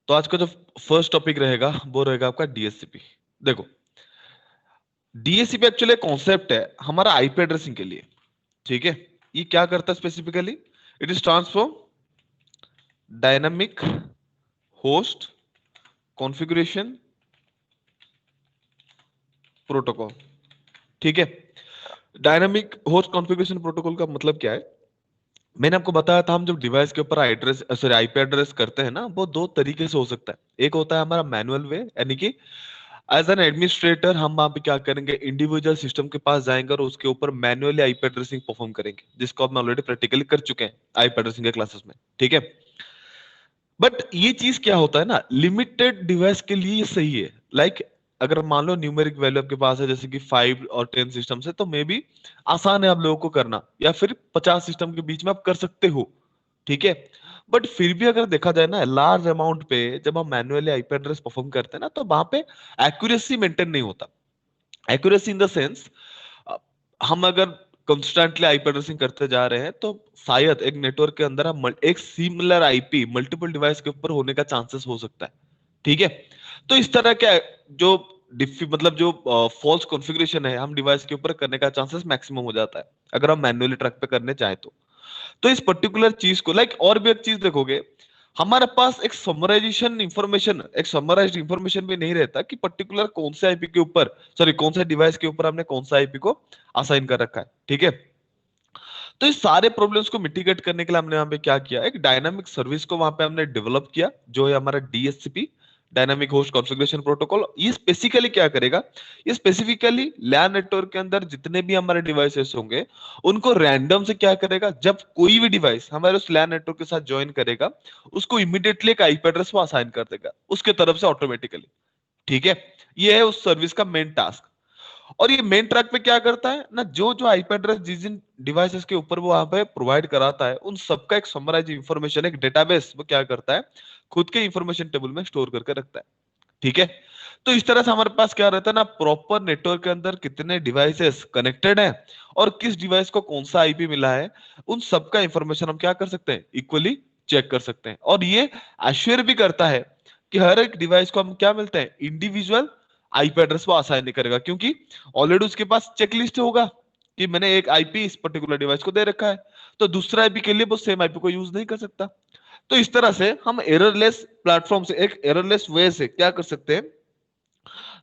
तो आज का जो फर्स्ट टॉपिक रहेगा वो रहेगा आपका डीएससीपी। देखो, डीएससीपी एक्चुअली कॉन्सेप्ट है हमारा आईपी एड्रेसिंग के लिए। ठीक है, ये क्या करता है specifically? It is transform dynamic host configuration protocol. ठीक है, डायनामिक होस्ट कॉन्फ़िगरेशन प्रोटोकॉल का मतलब क्या है? मैंने आपको बताया था, हम जब डिवाइस के ऊपर एड्रेस सॉरी आईपी एड्रेस करते हैं ना, वो दो तरीके से हो सकता है। एक होता है हमारा मैनुअल वे, यानी कि एज एन एडमिनिस्ट्रेटर हम वहां पे क्या करेंगे, इंडिविजुअल सिस्टम के पास जाएंगे और उसके ऊपर मैनुअली आईपी एड्रेसिंग परफॉर्म करेंगे, जिसको हम ऑलरेडी प्रैक्टिकली कर चुके हैं आईपी एड्रेसिंग के क्लासेस में। ठीक है, बट ये चीज क्या होता है ना, लिमिटेड डिवाइस के लिए ये सही है। लाइक अगर मान लो न्यूमेरिक वैल्यू आपके पास है, जैसे कि 5 और 10 सिस्टम से, तो मे भी आसान है आप लोगों को करना, या फिर 50 सिस्टम के बीच में आप कर सकते हो। ठीक है, बट फिर भी अगर देखा जाए ना, लार्ज अमाउंट पे जब हम मैनुअली आईपी एड्रेस परफॉर्म करते हैं ना, तो वहां पे एक्यूरेसी मेंटेन नहीं होता। एक्यूरेसी इन द सेंस, हम अगर कंस्टेंटली आईपी एड्रेसिंग करते जा रहे हैं, तो शायद एक नेटवर्क के अंदर हम एक सिमिलर आईपी मल्टीपल डिवाइस के ऊपर होने का चांसेस हो सकता है। ठीक है, तो इस तरह के जो मतलब जो फॉल्स कॉन्फ़िगरेशन है, हम डिवाइस के ऊपर करने का चांसेस मैक्सिमम हो जाता है अगर हम मैन्युअली ट्रैक पे करने चाहे तो इस पर्टिकुलर चीज को, लाइक और भी एक चीज देखोगे, हमारे पास एक समराइजेशन इंफॉर्मेशन, एक समराइज्ड इंफॉर्मेशन भी नहीं रहता कि पर्टिकुलर कौन से आईपी के ऊपर, सॉरी कौन सा डिवाइस के ऊपर हमने कौन सा आईपी को असाइन कर रखा है। ठीक है, तो इस सारे प्रॉब्लम्स को मिटिगेट करने के लिए हमने यहाँ पे क्या किया, एक डायनामिक सर्विस को वहां पे हमने डेवलप किया, जो है हमारा DHCP, dynamic host configuration protocol. ये स्पेसिफिकली क्या करेगा, ये स्पेसिफिकली लैन नेटवर्क के अंदर जितने भी हमारे डिवाइसेस होंगे, उनको रैंडम से क्या करेगा, जब कोई भी डिवाइस हमारे उस लैन नेटवर्क के साथ ज्वाइन करेगा, उसको इमीडिएटली एक आईपी एड्रेस वो असाइन कर देगा उसके तरफ से ऑटोमेटिकली। ठीक है, ये है उस सर्विस का मेन टास्क। और ये मेन ट्रैक पे क्या करता है ना, जो जो आईपी एड्रेस जिस जिन डिवाइसेस के ऊपर वो वहां पे प्रोवाइड कराता है, उन सबका एक समराइज इंफॉर्मेशन, एक डेटाबेस वो क्या करता है, खुद के इंफॉर्मेशन टेबल में स्टोर करके रखता है। ठीक है, तो इस तरह से हमारे पास क्या रहता है ना, प्रॉपर नेटवर्क के अंदर कितने डिवाइसेस कनेक्टेड हैं और किस डिवाइस को कौन सा आईपी मिला है, उन सबका इंफॉर्मेशन हम क्या कर सकते हैं, इक्वली चेक कर सकते हैं। और ये एश्योर भी करता है कि हर एक डिवाइस को हम क्या मिलते हैं, इंडिविजुअल आईपी एड्रेस वो असाइन नहीं करेगा, क्योंकि ऑलरेडी उसके पास चेकलिस्ट होगा कि मैंने एक आईपी इस पर्टिकुलर डिवाइस को दे रखा है, तो दूसरा आईपी के लिए वो सेम आईपी को यूज नहीं कर सकता। तो इस तरह से हम एररलेस प्लेटफॉर्म से, एक एररलेस वे से क्या कर सकते हैं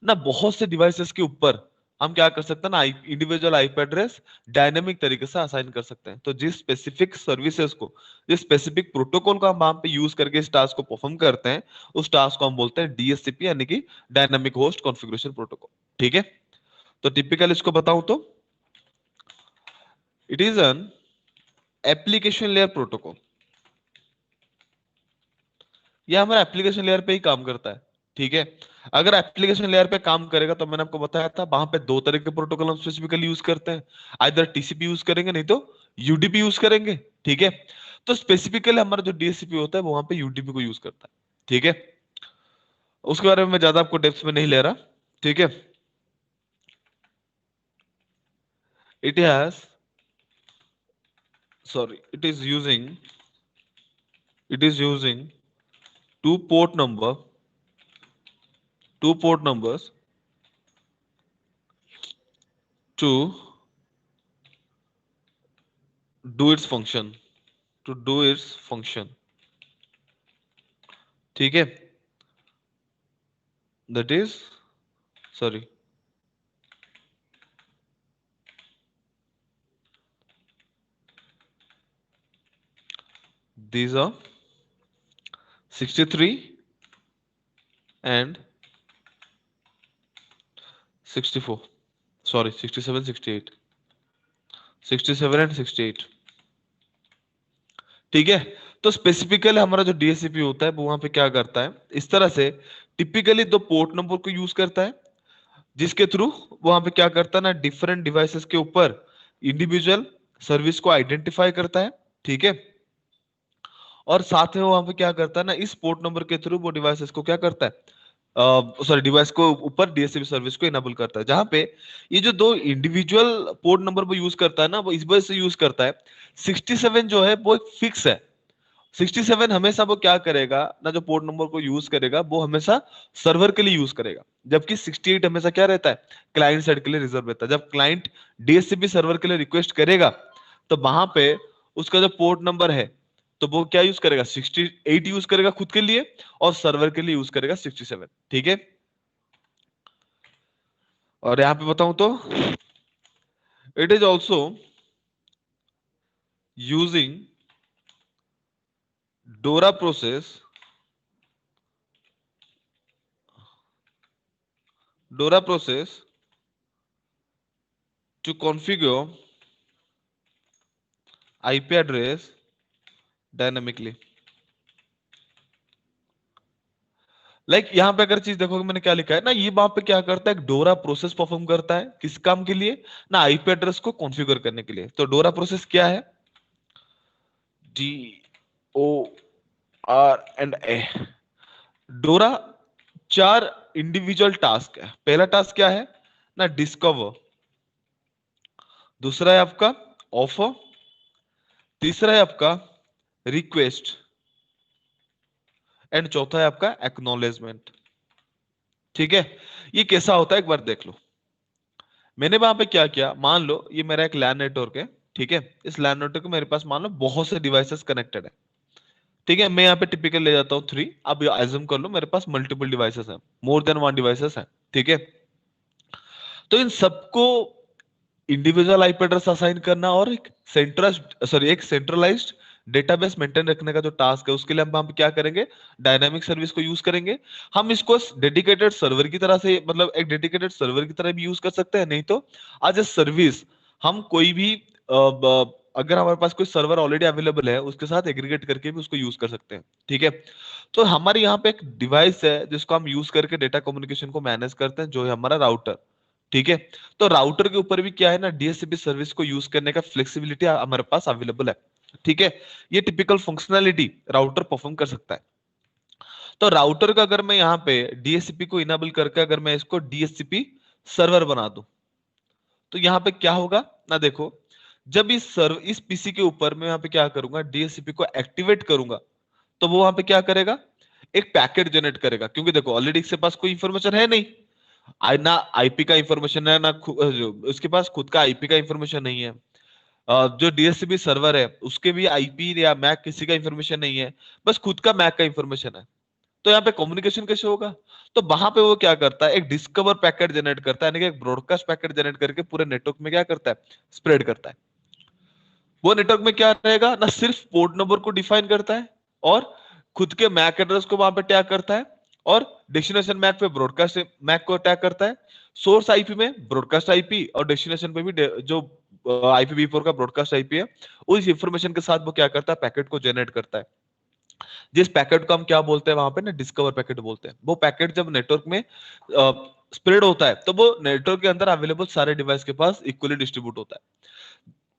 ना, बहुत से डिवाइसेस के ऊपर हम क्या कर सकते हैं ना, इंडिविजुअल आईपी एड्रेस डायनेमिक तरीके से असाइन कर सकते हैं। तो जिस स्पेसिफिक सर्विसेज को, जिस स्पेसिफिक प्रोटोकॉल का हम वहां पे यूज करके इस टास्क को परफॉर्म करते हैं, उस टास्क को हम बोलते हैं डीएचसीपी, यानी कि डायनामिक होस्ट कॉन्फ़िगरेशन प्रोटोकॉल। ठीक है, तो टिपिकल इसको बताऊं तो it is an application layer protocol. ये हमारा एप्लीकेशन लेयर पे ही काम करता है। ठीक है, अगर एप्लीकेशन लेयर पे काम करेगा, तो मैंने आपको बताया था वहां पे दो तरह के प्रोटोकॉल हम स्पेसिफिकली यूज करते हैं, आइदर टीसीपी यूज करेंगे, नहीं तो यूडीपी यूज करेंगे। ठीक है, तो स्पेसिफिकली हमारा जो डीएचसीपी होता है वो वहां पे यूडीपी को यूज करता है। ठीक है, उसके बारे में मैं ज्यादा आपको डेप्थ में नहीं ले रहा। ठीक है, it has sorry it is using two port number two port numbers to do its function, to do its function. ठीक है, that is sorry, these are 63 and 64, sorry 67 68, 67 and 68। ठीक है, तो स्पेसिफिकली हमारा जो डीएचसीपी होता है वो वहां पे क्या करता है, इस तरह से टिपिकली दो पोर्ट नंबर को यूज करता है, जिसके थ्रू वहां पे क्या करता है ना, डिफरेंट डिवाइसेस के ऊपर इंडिविजुअल सर्विस को आइडेंटिफाई करता है। ठीक है, और साथ में वो वहां पे क्या करता है ना, इस पोर्ट नंबर के थ्रू वो डिवाइसेस को क्या करता है, सॉरी डिवाइस को ऊपर डीएचसीपी सर्विस को इनेबल करता है। जहां पे ये जो दो इंडिविजुअल पोर्ट नंबर वो यूज करता है ना, वो इस वजह से यूज करता है, 67 जो है वो एक फिक्स है, 67 हमेशा वो क्या करेगा ना, जो पोर्ट नंबर को यूज करेगा वो हमेशा सर्वर के लिए यूज करेगा, जबकि 68 हमेशा क्या रहता है, क्लाइंट साइड के लिए रिजर्व रहता है। जब क्लाइंट डीएचसीपी सर्वर के लिए रिक्वेस्ट करेगा तो वहां पे उसका जो पोर्ट नंबर है तो वो क्या यूज करेगा, 68 यूज करेगा खुद के लिए, और सर्वर के लिए यूज करेगा 67। ठीक है, और यहां पे बताऊं तो इट इज ऑल्सो यूजिंग डोरा प्रोसेस, डोरा process to configure IP address dynamically। यहाँ पे अगर चीज देखोगे मैंने क्या लिखा है ना, ये वहां पे क्या करता है, डोरा प्रोसेस परफॉर्म करता है किस काम के लिए ना, आईपी एड्रेस को कॉन्फ़िगर करने के लिए। तो डोरा प्रोसेस क्या है, DORA। डोरा 4 इंडिविजुअल टास्क है। पहला टास्क क्या है ना, डिस्कवर। दूसरा है आपका ऑफर। तीसरा है आपका रिक्वेस्ट। एंड चौथा है आपका एक्नॉलेजमेंट। ठीक है, ये कैसा होता है एक बार देख लो। मैंने वहां पे क्या किया, मान लो ये मेरा एक लैन नेटवर्क है। ठीक है, इस लैन नेटवर्क में मेरे पास मान लो बहुत से डिवाइसेस कनेक्टेड है। ठीक है, मैं यहाँ पे टिपिकल ले जाता हूँ 3। अब एज्यूम कर लो मेरे पास मल्टीपल डिवाइसेस हैं, मोर देन 1 डिवाइसेस हैं। ठीक है, तो इन सबको इंडिविजुअल आईपी एड्रेस असाइन करना और एक सेंट्रलाइज्ड डेटाबेस मेंटेन रखने का जो टास्क है, उसके लिए हम क्या करेंगे, डायनामिक सर्विस को यूज करेंगे। हम इसको डेडिकेटेड सर्वर की तरह से, मतलब एक डेडिकेटेड सर्वर की तरह भी यूज कर सकते हैं, नहीं तो एज ए सर्विस हम कोई भी अगर हमारे पास कोई सर्वर ऑलरेडी अवेलेबल है उसके साथ एग्रीगेट करके भी उसको यूज कर सकते हैं। ठीक है, तो हमारे यहाँ पे एक डिवाइस है जिसको हम यूज करके डेटा कम्युनिकेशन को मैनेज करते हैं, जो है हमारा राउटर। ठीक है, तो राउटर के ऊपर भी क्या है ना, डीएचसीपी सर्विस को यूज करने का फ्लेक्सिबिलिटी हमारे पास अवेलेबल है। ठीक है, ये टिपिकल फंक्शनैलिटी राउटर परफॉर्म कर सकता है। तो राउटर का अगर मैं यहाँ पे डीएचसीपी को इनेबल करके अगर मैं इसको डीएचसीपी सर्वर बना दूं, तो यहाँ पे क्या होगा ना, देखो जब इस पीसी के ऊपर मैं यहाँ पे क्या करूंगा, डीएचसीपी को एक्टिवेट करूंगा, तो वो वहां पे क्या करेगा, एक पैकेट जनरेट करेगा। क्योंकि देखो ऑलरेडी इसके पास कोई इंफॉर्मेशन है नहीं, ना आईपी का इंफॉर्मेशन है, ना जो उसके पास खुद का आईपी का इंफॉर्मेशन नहीं है। जो डीएचसीपी सर्वर है उसके भी आईपी या मैक किसी का इंफॉर्मेशन नहीं है, बस खुद का मैक का इंफॉर्मेशन है। तो यहाँ पे कम्युनिकेशन कैसे होगा, तो वहां पे वो क्या करता है, एक डिस्कवर पैकेट जनरेट करता है, यानी कि एक ब्रॉडकास्ट पैकेट जनरेट करके पूरे नेटवर्क में क्या करता है, स्प्रेड करता है। वो नेटवर्क में क्या रहेगा ना, सिर्फ पोर्ट नंबर को डिफाइन करता है और खुद के मैक एड्रेस को वहां पे टैग करता है, और डेस्टिनेशन मैक पे ब्रॉडकास्ट मैक को टैग करता है। सोर्स आईपी में ब्रॉडकास्ट आईपी और डेस्टिनेशन पे भी जो IPv4 का ब्रॉडकास्ट आईपी है, उस इंफॉर्मेशन के साथ वो क्या करता है, पैकेट को जनरेट करता है। जिस पैकेट को हम क्या बोलते हैं वहां पे ना, डिस्कवर पैकेट बोलते हैं। वो पैकेट जब नेटवर्क में स्प्रेड होता है तो वो नेटवर्क के अंदर अवेलेबल सारे डिवाइस के पास इक्वली डिस्ट्रीब्यूट होता है।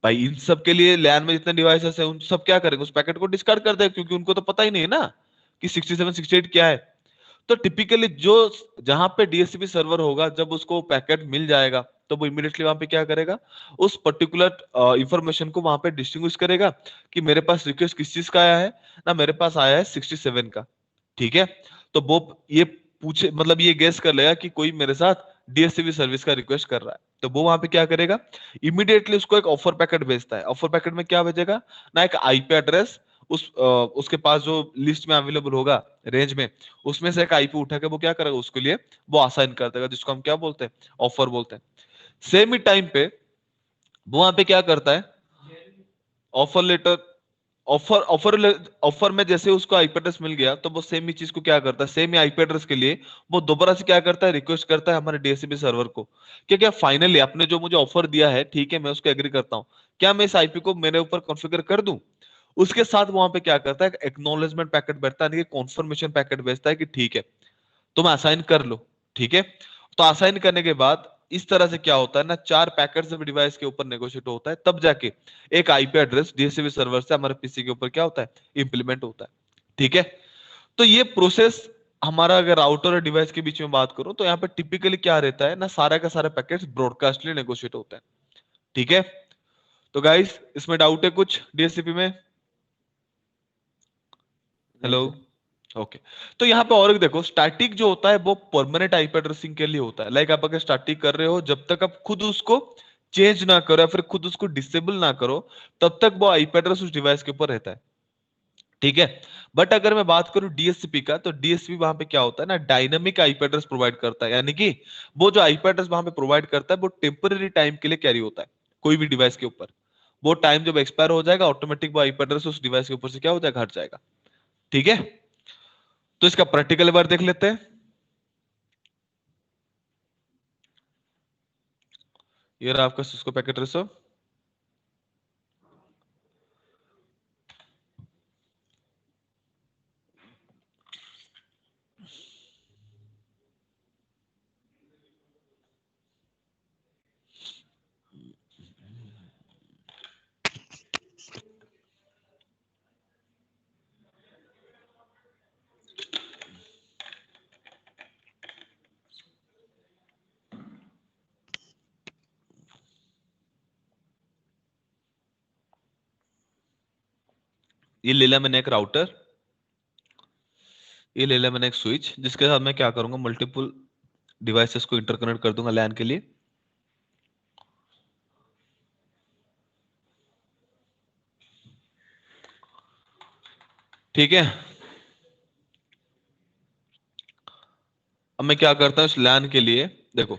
भाई इन सब के लिए लैन में जितने डिवाइसेस है उन सब क्या करेंगे, उस पैकेट को डिस्कार्ड कर देंगे, क्योंकि उनको तो पता ही नहीं है ना कि 67 68 क्या है। तो टिपिकली जो जहां पे डीएचसीपी सर्वर होगा, जब उसको पैकेट मिल जाएगा तो वो इमीडिएटली वहां पे क्या करेगा, उस पर्टिकुलर इंफॉर्मेशन को वहां पे डिस्टिंग्विश करेगा कि मेरे पास रिक्वेस्ट किस चीज का आया है ना, मेरे पास आया है 67 का। ठीक है, तो वो ये पूछे, मतलब ये गेस कर लेगा कि कोई मेरे साथ डीएचसीपी सर्विस का रिक्वेस्ट कर रहा है, तो वो वहां पे क्या करेगा, इमीडिएटली उसको एक ऑफर पैकेट भेजता है। ऑफर पैकेट में क्या भेजेगा ना, एक आईपी एड्रेस, उसके पास जो लिस्ट में अवेलेबल होगा रेंज में, उसमें से एक आईपी उठा के वो क्या करेगा, उसके लिए वो असाइन कर देगा, जिसको हम क्या बोलते हैं, ऑफर बोलते हैं। सेम ही टाइम पे वो वहां पे क्या करता है, offer letter, offer offer offer में जैसे उसको आईपी एड्रेस मिल गया, तो वो सेम ही चीज को क्या करता है, सेम ही आईपी एड्रेस के लिए वो दोबारा से क्या करता है, रिक्वेस्ट करता है हमारे डीएचसीपी सर्वर को, क्या क्या फाइनली आपने जो मुझे ऑफर दिया है, ठीक है मैं उसको एग्री करता हूँ, क्या मैं इस आईपी को मेरे ऊपर कॉन्फ़िगर कर दूं। उसके साथ वहां पे क्या करता है, एक्नॉलेजमेंट पैकेट भेजता है, कॉन्फर्मेशन पैकेट भेजता है कि ठीक है तुम असाइन कर लो। ठीक है, तो असाइन करने के बाद इस तरह से क्या होता है ना, 4 पैकेट जब डिवाइस के ऊपर नेगोशिएट होता है, तब जाके एक आईपी एड्रेस डीएचसीपी सर्वर से हमारे पीसी के ऊपर क्या होता है, इंप्लीमेंट होता है। ठीक है, तो ये प्रोसेस हमारा, अगर राउटर और डिवाइस के बीच में बात करूं तो यहाँ पे टिपिकली क्या रहता है ना, सारा का सारा पैकेट्स ब्रॉडकास्टली नेगोशिएट होता है। ठीक है, तो गाइस इसमें डाउट है कुछ डीएचसीपी में? हेलो। ओके। तो यहाँ पे और एक देखो, स्टैटिक जो होता है वो परमानेंट आईपी एड्रेसिंग के लिए होता है। लाइक आप अगर स्टैटिक कर रहे हो, जब तक आप खुद उसको चेंज ना करो या फिर खुद उसको डिसेबल ना करो, तब तक वो आईपी एड्रेस उस डिवाइस के ऊपर रहता है। ठीक है। बट अगर मैं बात करूं डीएससीपी का, तो डीएससीपी वहां पे क्या होता है ना, डायनामिक आईपी एड्रेस प्रोवाइड करता है। यानी कि वो जो आईपी एड्रेस वहां पे प्रोवाइड करता है वो टेम्पररी टाइम के लिए कैरी होता है कोई भी डिवाइस के ऊपर। वो टाइम जब एक्सपायर हो जाएगा, ऑटोमेटिक वो आईपी एड्रेस उस डिवाइस के ऊपर से क्या हो जाएगा, हट जाएगा। ठीक है। तो इसका प्रैक्टिकल बार देख लेते हैं। ये रहा आपका सिस्को पैकेट ट्रेसर। ये ले लिया मैंने एक राउटर, ये ले लिया मैंने एक स्विच, जिसके साथ मैं क्या करूंगा, मल्टीपल डिवाइसेस को इंटरकनेक्ट कर दूंगा लैन के लिए। ठीक है। अब मैं क्या करता हूँ इस लैन के लिए, देखो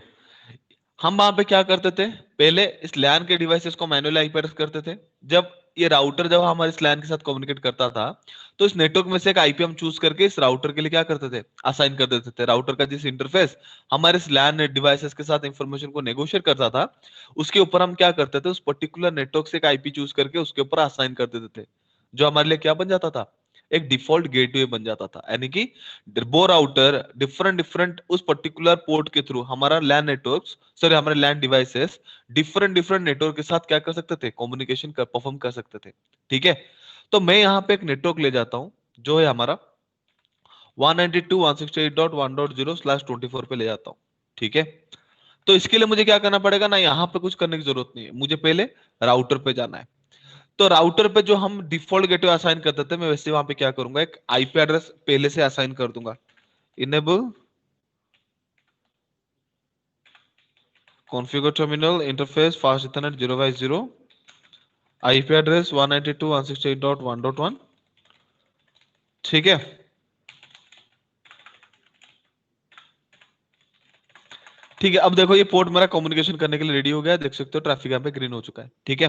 हम वहां पे क्या करते थे, पहले इस लैन के डिवाइसेस को मैन्युअली आईपी एड्रेस करते थे। जब ये राउटर जब हमारे इस लैन के साथ कम्युनिकेट करता था, तो इस नेटवर्क में से एक आईपी हम चूज करके इस राउटर के लिए क्या करते थे, असाइन कर देते थे। राउटर का जिस इंटरफेस हमारे इस लैन डिवाइसेस के साथ इंफॉर्मेशन को नेगोशिएट करता था, उसके ऊपर हम क्या करते थे, उस पर्टिकुलर नेटवर्क से एक आईपी चूज करके उसके ऊपर असाइन कर देते थे, जो हमारे लिए क्या बन जाता था, एक डिफॉल्ट गेटवे बन जाता था। यानी कि वो राउटर डिफरेंट डिफरेंट उस पर्टिकुलर पोर्ट के थ्रू हमारा लैन नेटवर्क, सॉरी हमारे लैन डिवाइसेस डिफरेंट डिफरेंट नेटवर्क के साथ क्या कर सकते थे, कम्युनिकेशन कर परफॉर्म कर सकते थे। ठीक है। तो मैं यहाँ पे एक नेटवर्क ले जाता हूँ जो है हमारा 192.168.1.0/24 पे ले जाता हूँ। ठीक है। तो इसके लिए मुझे क्या करना पड़ेगा ना, यहाँ पे कुछ करने की जरूरत नहीं है, मुझे पहले राउटर पे जाना है। तो राउटर पे जो हम डिफॉल्ट गेटवे असाइन करते थे, मैं वैसे वहां पे क्या करूंगा, एक आईपी एड्रेस पहले से असाइन कर दूंगा। Enable configure terminal interface fast Ethernet 0x0, IP address 192.168.1.1। ठीक है। ठीक है, अब देखो ये पोर्ट मेरा कम्युनिकेशन करने के लिए रेडी हो गया है, देख सकते हो ट्रैफिक यहाँ पे ग्रीन हो चुका है। ठीक है।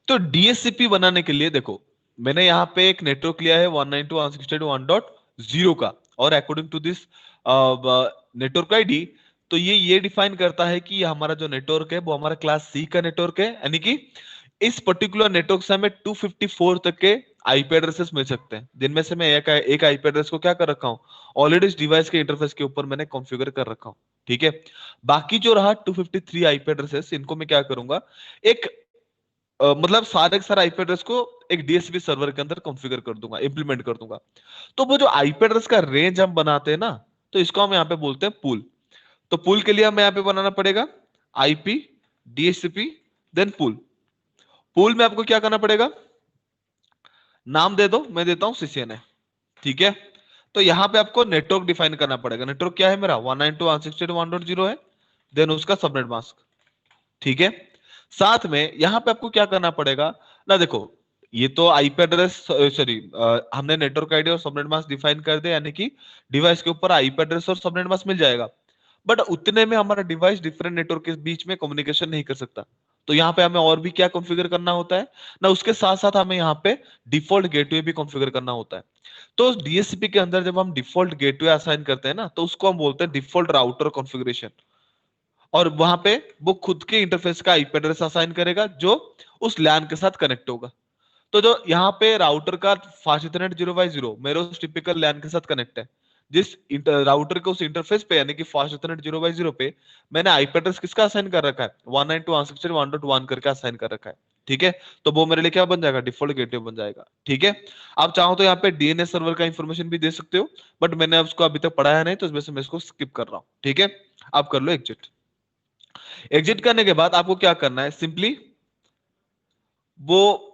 तो डीएससीपी बनाने के लिए देखो, मैंने यहाँ पे एक नेटवर्क लिया है 192.168.1.0 का, और according to this network ID, तो ये डिफाइन करता है कि हमारा जो नेटवर्क है वो हमारा क्लास सी का नेटवर्क है। यानी कि इस पर्टिकुलर नेटवर्क से हमें 254 तक के आईपी एड्रेसेस मिल सकते हैं, जिनमें से मैं एक आईपी एड्रेस को क्या कर रखा हूँ, ऑलरेडी इस डिवाइस के इंटरफेस के ऊपर मैंने कॉन्फ़िगर कर रखा हूँ। ठीक है। बाकी जो रहा 253 आईपी एड्रेसेस, इनको मैं क्या करूंगा, एक मतलब सारे के सारे आईपी एड्रेस को एक डीएसपी सर्वर के अंदर कॉन्फ़िगर कर दूंगा, इंप्लीमेंट कर दूंगा। तो वो जो आईपी एड्रेस का रेंज हम बनाते हैं ना, तो इसको हम यहाँ पे बोलते हैं पूल। तो पूल के लिए हमें यहाँ पे बनाना पड़ेगा IP DSP then pool. Pool में आपको क्या करना पड़ेगा, नाम दे दो, मैं देता हूं सीसीएनए। ठीक है। तो यहां पे आपको नेटवर्क डिफाइन करना पड़ेगा। नेटवर्क क्या है मेरा, 192.168.1.0 है, देन उसका सबनेट मास्क। ठीक है। साथ में यहां पे आपको क्या करना पड़ेगा ना, देखो ये तो आईपी एड्रेस, सॉरी हमने नेटवर्क आईडी और सबनेट मास्क डिफाइन कर दिया, यानी कि डिवाइस के ऊपर आईपी एड्रेस और सबनेट मास्क मिल जाएगा। बट उतने में हमारा डिवाइस डिफरेंट नेटवर्क के बीच में कम्युनिकेशन नहीं कर सकता। तो यहाँ पे हमें और भी क्या कॉन्फ़िगर करना होता है ना, उसके साथ साथ हमें यहाँ पे डिफॉल्ट गेटवे भी कॉन्फ़िगर करना होता है। तो डीएससीपी के अंदर जब हम डिफॉल्ट गेटवे असाइन करते हैं ना, तो उसको हम बोलते हैं डिफॉल्ट राउटर कॉन्फ़िगरेशन। और वहां पे वो खुद के इंटरफेस का आईपी एड्रेस असाइन करेगा जो उस लैन के साथ कनेक्ट होगा। तो जो यहाँ पे राउटर का फास्ट इथरनेट 0x0 मेरे उस टिपिकल लैन के साथ कनेक्ट है, जिस राउटर के उस इंटरफेस पे यानी कि फास्ट इथरनेट 0x0 पे मैंने आईपी एड्रेस किसका असाइन कर रखा है, 192.168.1.1 करके असाइन कर रखा है। ठीक है। तो वो मेरे लिए क्या बन जाएगा, डिफॉल्ट गेटवे बन जाएगा। ठीक है। आप चाहो तो यहाँ पे डीएनएस सर्वर का इंफॉर्मेशन भी दे सकते हो, बट मैंने उसको अभी तक पढ़ाया नहीं, तो इस वजह से मैं इसको स्किप कर रहा हूँ। ठीक है। आप कर लो एग्जिट। एग्जिट करने के बाद आपको क्या करना है, सिंपली वो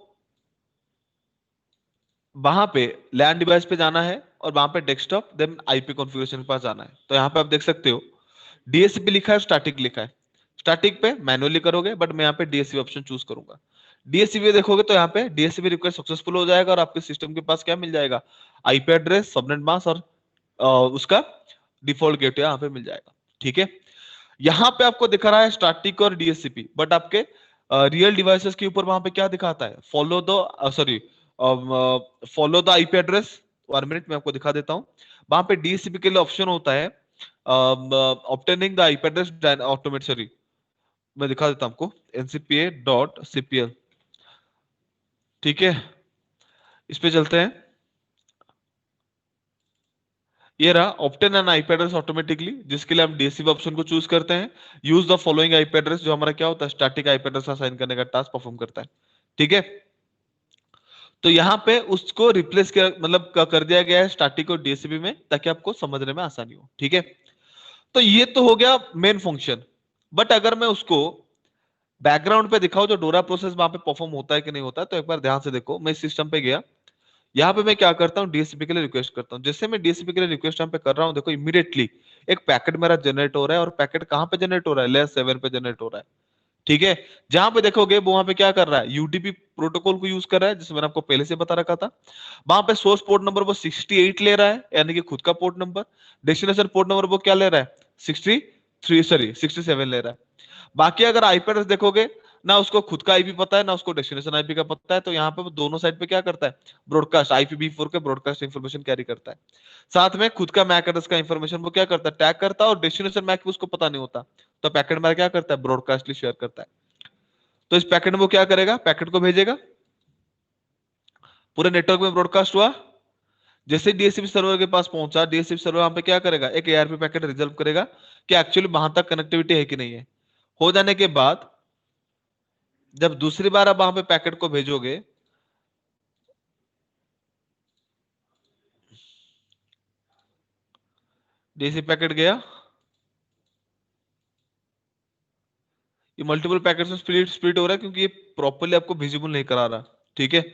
वहां पे लैन डिवाइस पे जाना है और वहां पे डेस्कटॉप देन आईपी कॉन्फ़िगरेशन के पास जाना है। तो यहाँ पे आप देख सकते हो डीएससीपी लिखा है, स्टैटिक लिखा है। स्टैटिक पे मैनुअली करोगे, बट मैं यहाँ पे डीएससीपी ऑप्शन चूज करूंगा। डीएससीपी देखोगे तो यहाँ पे डीएससीपी रिक्वेस्ट सक्सेसफुल हो जाएगा और आपके सिस्टम के पास क्या मिल जाएगा, आईपी एड्रेस, सबनेट मास्क और उसका डिफॉल्ट गेटवे यहाँ पे मिल जाएगा। ठीक है, यहाँ पे आपको दिखा रहा है स्टैटिक और डीएससीपी, बट आपके रियल डिवाइसेस के ऊपर वहां पे क्या दिखाता है, follow the sorry follow the IP address. 1 minute में आपको दिखा देता हूँ। वहां पे डीएससीपी के लिए ऑप्शन होता है obtaining the IP address automate, sorry मैं दिखा देता हूँ आपको, एनसीपीए डॉट सीपीएल। ठीक है, इस पे चलते हैं। ये रहा obtain an IP address automatically, जिसके लिए हम डीएससीपी ऑप्शन को चूज करते हैं। Use the following IP address, जो हमारा क्या होता है, स्टैटिक आईपी एड्रेस असाइन करने का टास्क परफॉर्म करता है। ठीक है, तो यहाँ पे उसको रिप्लेस कर मतलब कर दिया गया है स्टैटिक और डीएससीपी में, ताकि आपको समझने में आसानी हो। ठीक है, तो ये तो हो गया मेन फंक्शन। बट अगर मैं उसको बैकग्राउंड पे दिखाऊं, जो डोरा प्रोसेस वहां पे परफॉर्म होता है कि नहीं होता है, तो एक बार ध्यान से देखो। मैं इस सिस्टम पे गया, यहाँ पे मैं क्या करता हूँ, डीएससीपी के लिए रिक्वेस्ट करता हूँ। जैसे मैं डीएससीपी के लिए रिक्वेस्ट यहाँ पे कर रहा हूँ, देखो इमीडिएटली एक पैकेट मेरा जनरेट हो रहा है। और पैकेट कहाँ पे जनरेट हो रहा है, लेयर 7 पे जनरेट हो रहा है। ठीक है, जहां पे देखोगे वो वहां पे क्या कर रहा है, यूडीपी प्रोटोकॉल को यूज कर रहा है, जिसमें मैंने आपको पहले से बता रखा था। वहां पे सोर्स पोर्ट नंबर वो 68 ले रहा है, यानी कि खुद का port number. Destination port number वो क्या ले रहा है, 63 सॉरी 67 ले रहा है। बाकी अगर आईपी एड्रेस देखोगे, ना उसको खुद का आईपी पता है, ना उसको डेस्टिनेशन आईपी का पता है। तो यहाँ पे वो दोनों साइड पे क्या करता है, ब्रॉडकास्ट IPv4 के ब्रॉडकास्ट इंफॉर्मेशन कैरी करता है। साथ में खुद का मैक एड्रेस का इंफॉर्मेशन वो क्या करता है, टैग करता है। और डेस्टिनेशन मैक उसको पता नहीं होता, तो पैकेट में क्या करता है, ब्रॉडकास्टली शेयर करता है। तो इस पैकेट में वो क्या करेगा, पैकेट को भेजेगा, पूरे नेटवर्क में ब्रॉडकास्ट हुआ। जैसे डीएससीपी सर्वर के पास पहुंचा, डीएससीपी सर्वर वहां पे क्या करेगा, एक एआरपी पैकेट रिजर्व करेगा कि एक्चुअली वहां तक कनेक्टिविटी है कि नहीं है। हो जाने के बाद जब दूसरी बार आप वहां पे पैकेट को भेजोगे, डीएससीपी पैकेट गया, ये मल्टीपल पैकेट में स्प्लिट स्प्लिट हो रहा है, क्योंकि ये प्रॉपरली आपको विजिबल नहीं करा रहा। ठीक है,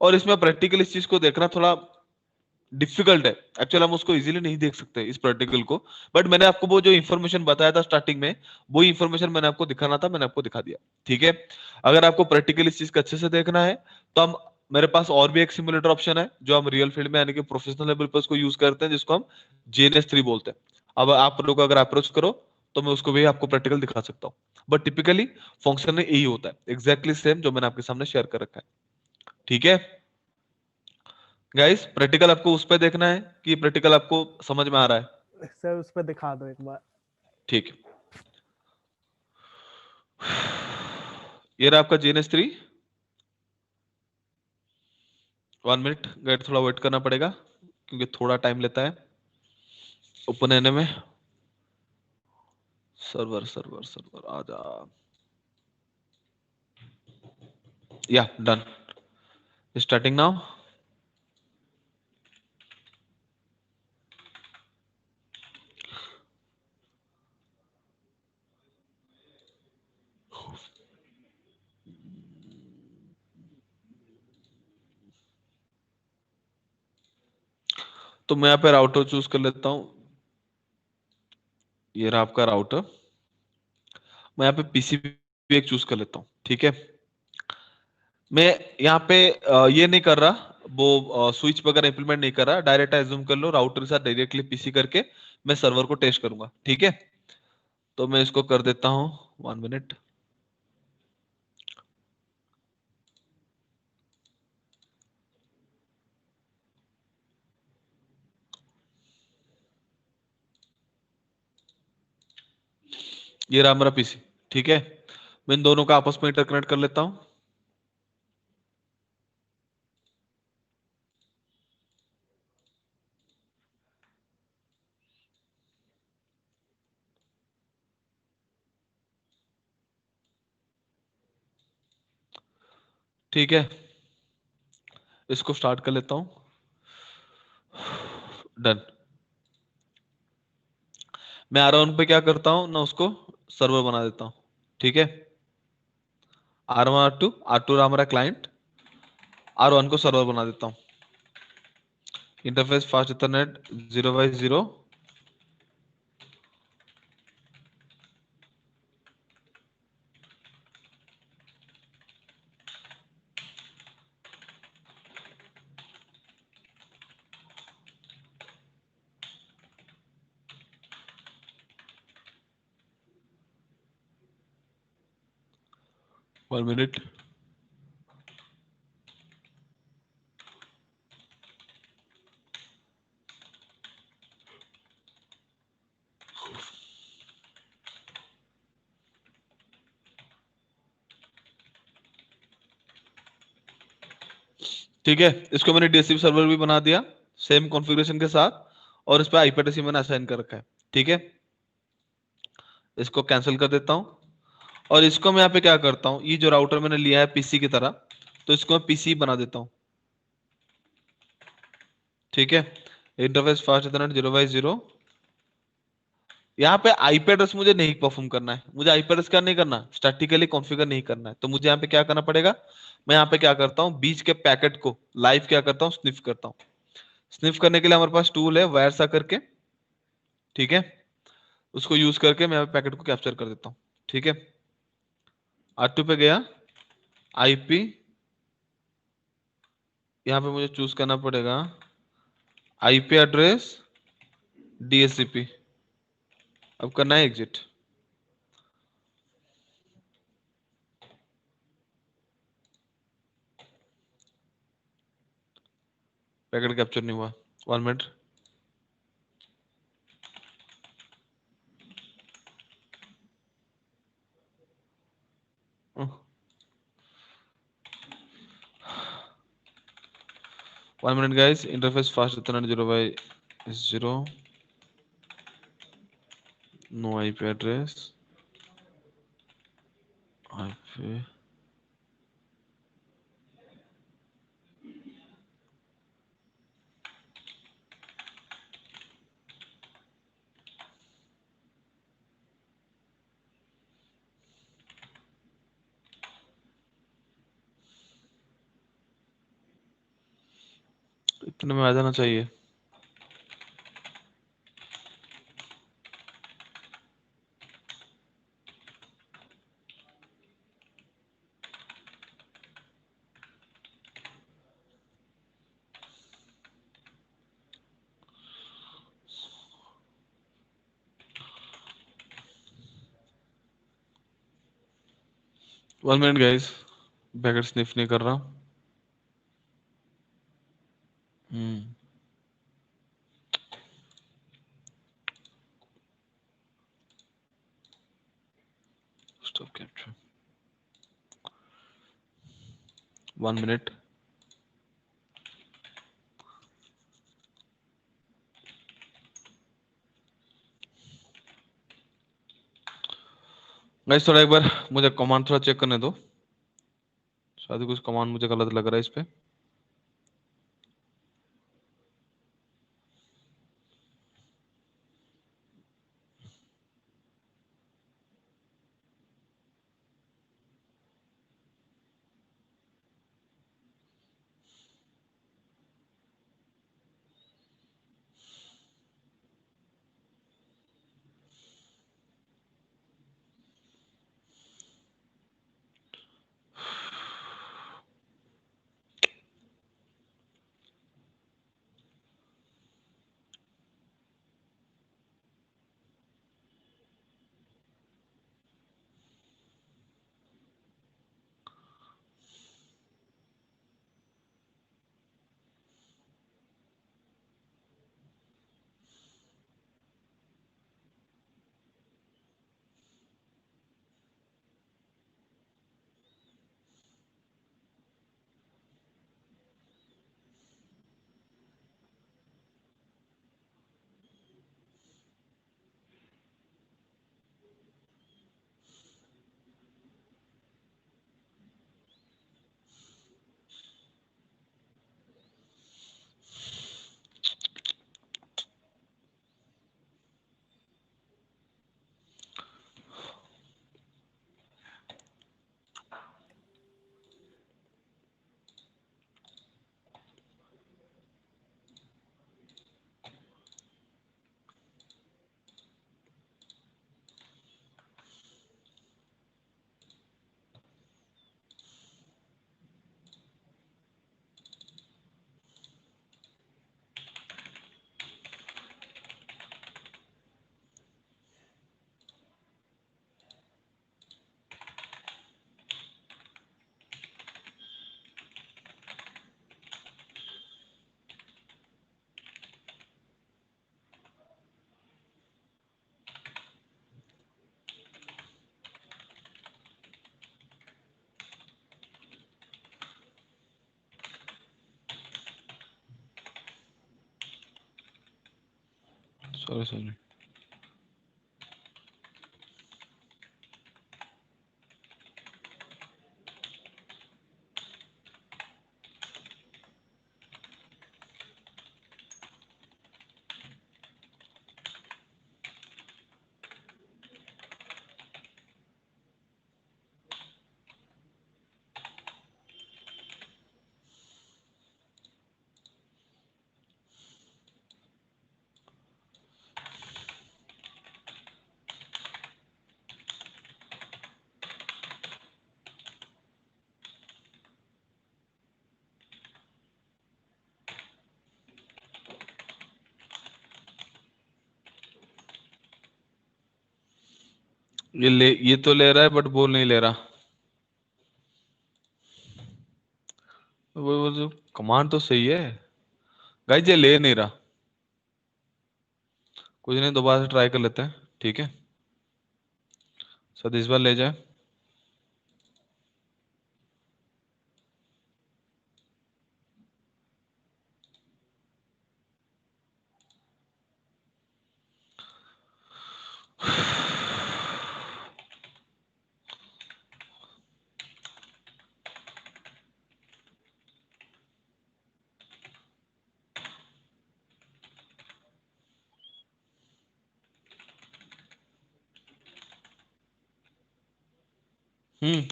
और इसमें प्रैक्टिकल इस चीज को देखना थोड़ा डिफिकल्ट है। एक्चुअली हम उसको इजीली नहीं देख सकते इस प्रैक्टिकल को। बट मैंने आपको वो जो इन्फॉर्मेशन बताया था स्टार्टिंग में, वो इन्फॉर्मेशन मैंने आपको दिखाना था, मैंने आपको दिखा दिया। ठीक है, अगर आपको प्रैक्टिकल इस चीज का अच्छे से देखना है, तो हम मेरे पास और भी एक सिमुलेटर ऑप्शन है, जो हम रियल फील्ड में यानी कि प्रोफेशनल लेवल पर उसको यूज करते हैं, जिसको हम JNS3 बोलते हैं। अब आप लोग अगर अप्रोच करो, तो मैं उसको भी आपको प्रैक्टिकल दिखा सकता हूँ। बट टिपिकली फंक्शन में यही होता है, एग्जैक्टली सेम जो मैंने आपके सामने शेयर कर रखा है। ठीक है गाइस, प्रैक्टिकल आपको उस पर देखना है कि प्रैक्टिकल आपको समझ में आ रहा है। सर उस पर दिखा दो एक बार। ठीक है, ये रहा आपका JNS3। 1 मिनट गाइड, थोड़ा वेट करना पड़ेगा, क्योंकि थोड़ा टाइम लेता है ओपन होने में। सर्वर सर्वर सर्वर आजा, या डन, स्टार्टिंग नाउ। तो मैं यहाँ पे राउटर चूज कर लेता हूँ। ये रहा आपका राउटर। मैं यहाँ पे पीसीबी एक चूज कर लेता हूँ। ठीक है, मैं यहाँ पे ये नहीं कर रहा, वो स्विच वगैरह इंप्लीमेंट नहीं कर रहा, डायरेक्ट एज्यूम कर लो राउटर के साथ डायरेक्टली पीसी करके मैं सर्वर को टेस्ट करूंगा। ठीक है, तो मैं इसको कर देता हूँ 1 मिनट। ये रहा मेरा पीसी। ठीक है, मैं इन दोनों का आपस में इंटरकनेक्ट कर लेता हूँ। ठीक है, इसको स्टार्ट कर लेता हूँ। डन। मैं R1 पे क्या करता हूँ ना, उसको सर्वर बना देता हूँ। ठीक है, R1 R2 R2 रहा हमारा क्लाइंट, R1 को सर्वर बना देता हूँ। Interface fast Ethernet 0x0 1 minute. ठीक है, इसको मैंने डीएचसीपी सर्वर भी बना दिया सेम कॉन्फ़िगरेशन के साथ, और इस पे आईपी एड्रेस मैंने असाइन कर रखा है। ठीक है, इसको कैंसिल कर देता हूं, और इसको मैं यहाँ पे क्या करता हूँ, ये जो राउटर मैंने लिया है पीसी की तरह, तो इसको मैं पीसी बना देता हूँ। ठीक है, इंटरफेस फास्ट इथरनेट 0x0। यहाँ पे आईपी एड्रेस मुझे नहीं परफॉर्म करना है, मुझे आईपी एड्रेस क्या नहीं करना, स्टैटिकली कॉन्फ़िगर नहीं करना है, तो मुझे यहाँ पे क्या करना पड़ेगा, मैं यहाँ पे क्या करता हूँ, बीच के पैकेट को लाइव क्या करता हूँ, स्निफ करता हूँ। स्निफ करने के लिए हमारे पास टूल है वायरसा करके। ठीक है, उसको यूज करके मैं यहाँ पे पैकेट को कैप्चर कर देता हूँ। ठीक है, R2 पे गया, आईपी, यहाँ पे मुझे चूज करना पड़ेगा आईपी एड्रेस डीएचसीपी। अब करना है एग्जिट। पैकेट कैप्चर नहीं हुआ, 1 minute. One minute guys, interface fast इतना 0x0, no IP address, IP इतने में आ जाना चाहिए। One minute guys, packet sniff नहीं कर रहा। Stop capture, 1 minute. गाइस थोड़ा एक बार मुझे कमांड थोड़ा चेक करने दो, शायद कुछ कमांड मुझे गलत लग रहा है इस पे। सॉरी ये तो ले रहा है बट बोल नहीं ले रहा। वो जो कमांड तो सही है गाइस, ये ले नहीं रहा। कुछ नहीं, दोबारा से ट्राई कर लेते हैं, ठीक है। सर इस बार ले जाए।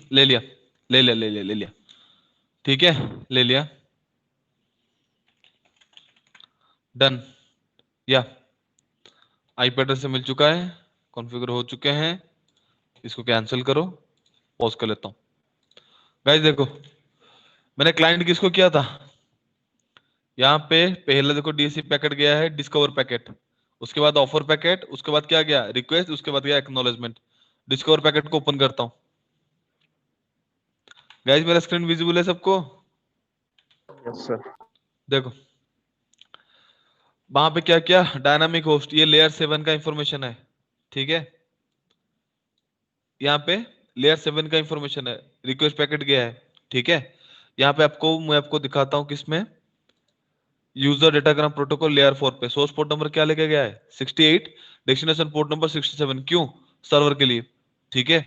ले लिया, ले लिया, ठीक है, ले लिया, डन। या आईपी एड्रेस से मिल चुका है, कॉन्फ़िगर हो चुके हैं। इसको कैंसिल करो, पॉज कर लेता हूँ। गाइस देखो, मैंने क्लाइंट किसको किया था, यहाँ पे पहले देखो डीएससी पैकेट गया है, डिस्कवर पैकेट, उसके बाद ऑफर पैकेट, उसके बाद क्या गया रिक्वेस्ट, उसके बाद गया एक्नॉलेजमेंट। डिस्कवर पैकेट को ओपन करता हूँ। गाइस मेरा स्क्रीन विजिबल है सबको? Yes sir. देखो वहां पे क्या क्या, डायनामिक होस्ट, ये लेयर 7 का इंफॉर्मेशन है, ठीक है। यहाँ पे लेयर 7 का इंफॉर्मेशन है, रिक्वेस्ट पैकेट गया है, ठीक है। यहाँ पे मैं आपको दिखाता हूँ किसमें, यूजर डेटाग्राम प्रोटोकॉल लेयर 4 पे सोर्स पोर्ट नंबर क्या लेके गया है 68, डेस्टिनेशन पोर्ट नंबर 67, क्यों, सर्वर के लिए, ठीक है।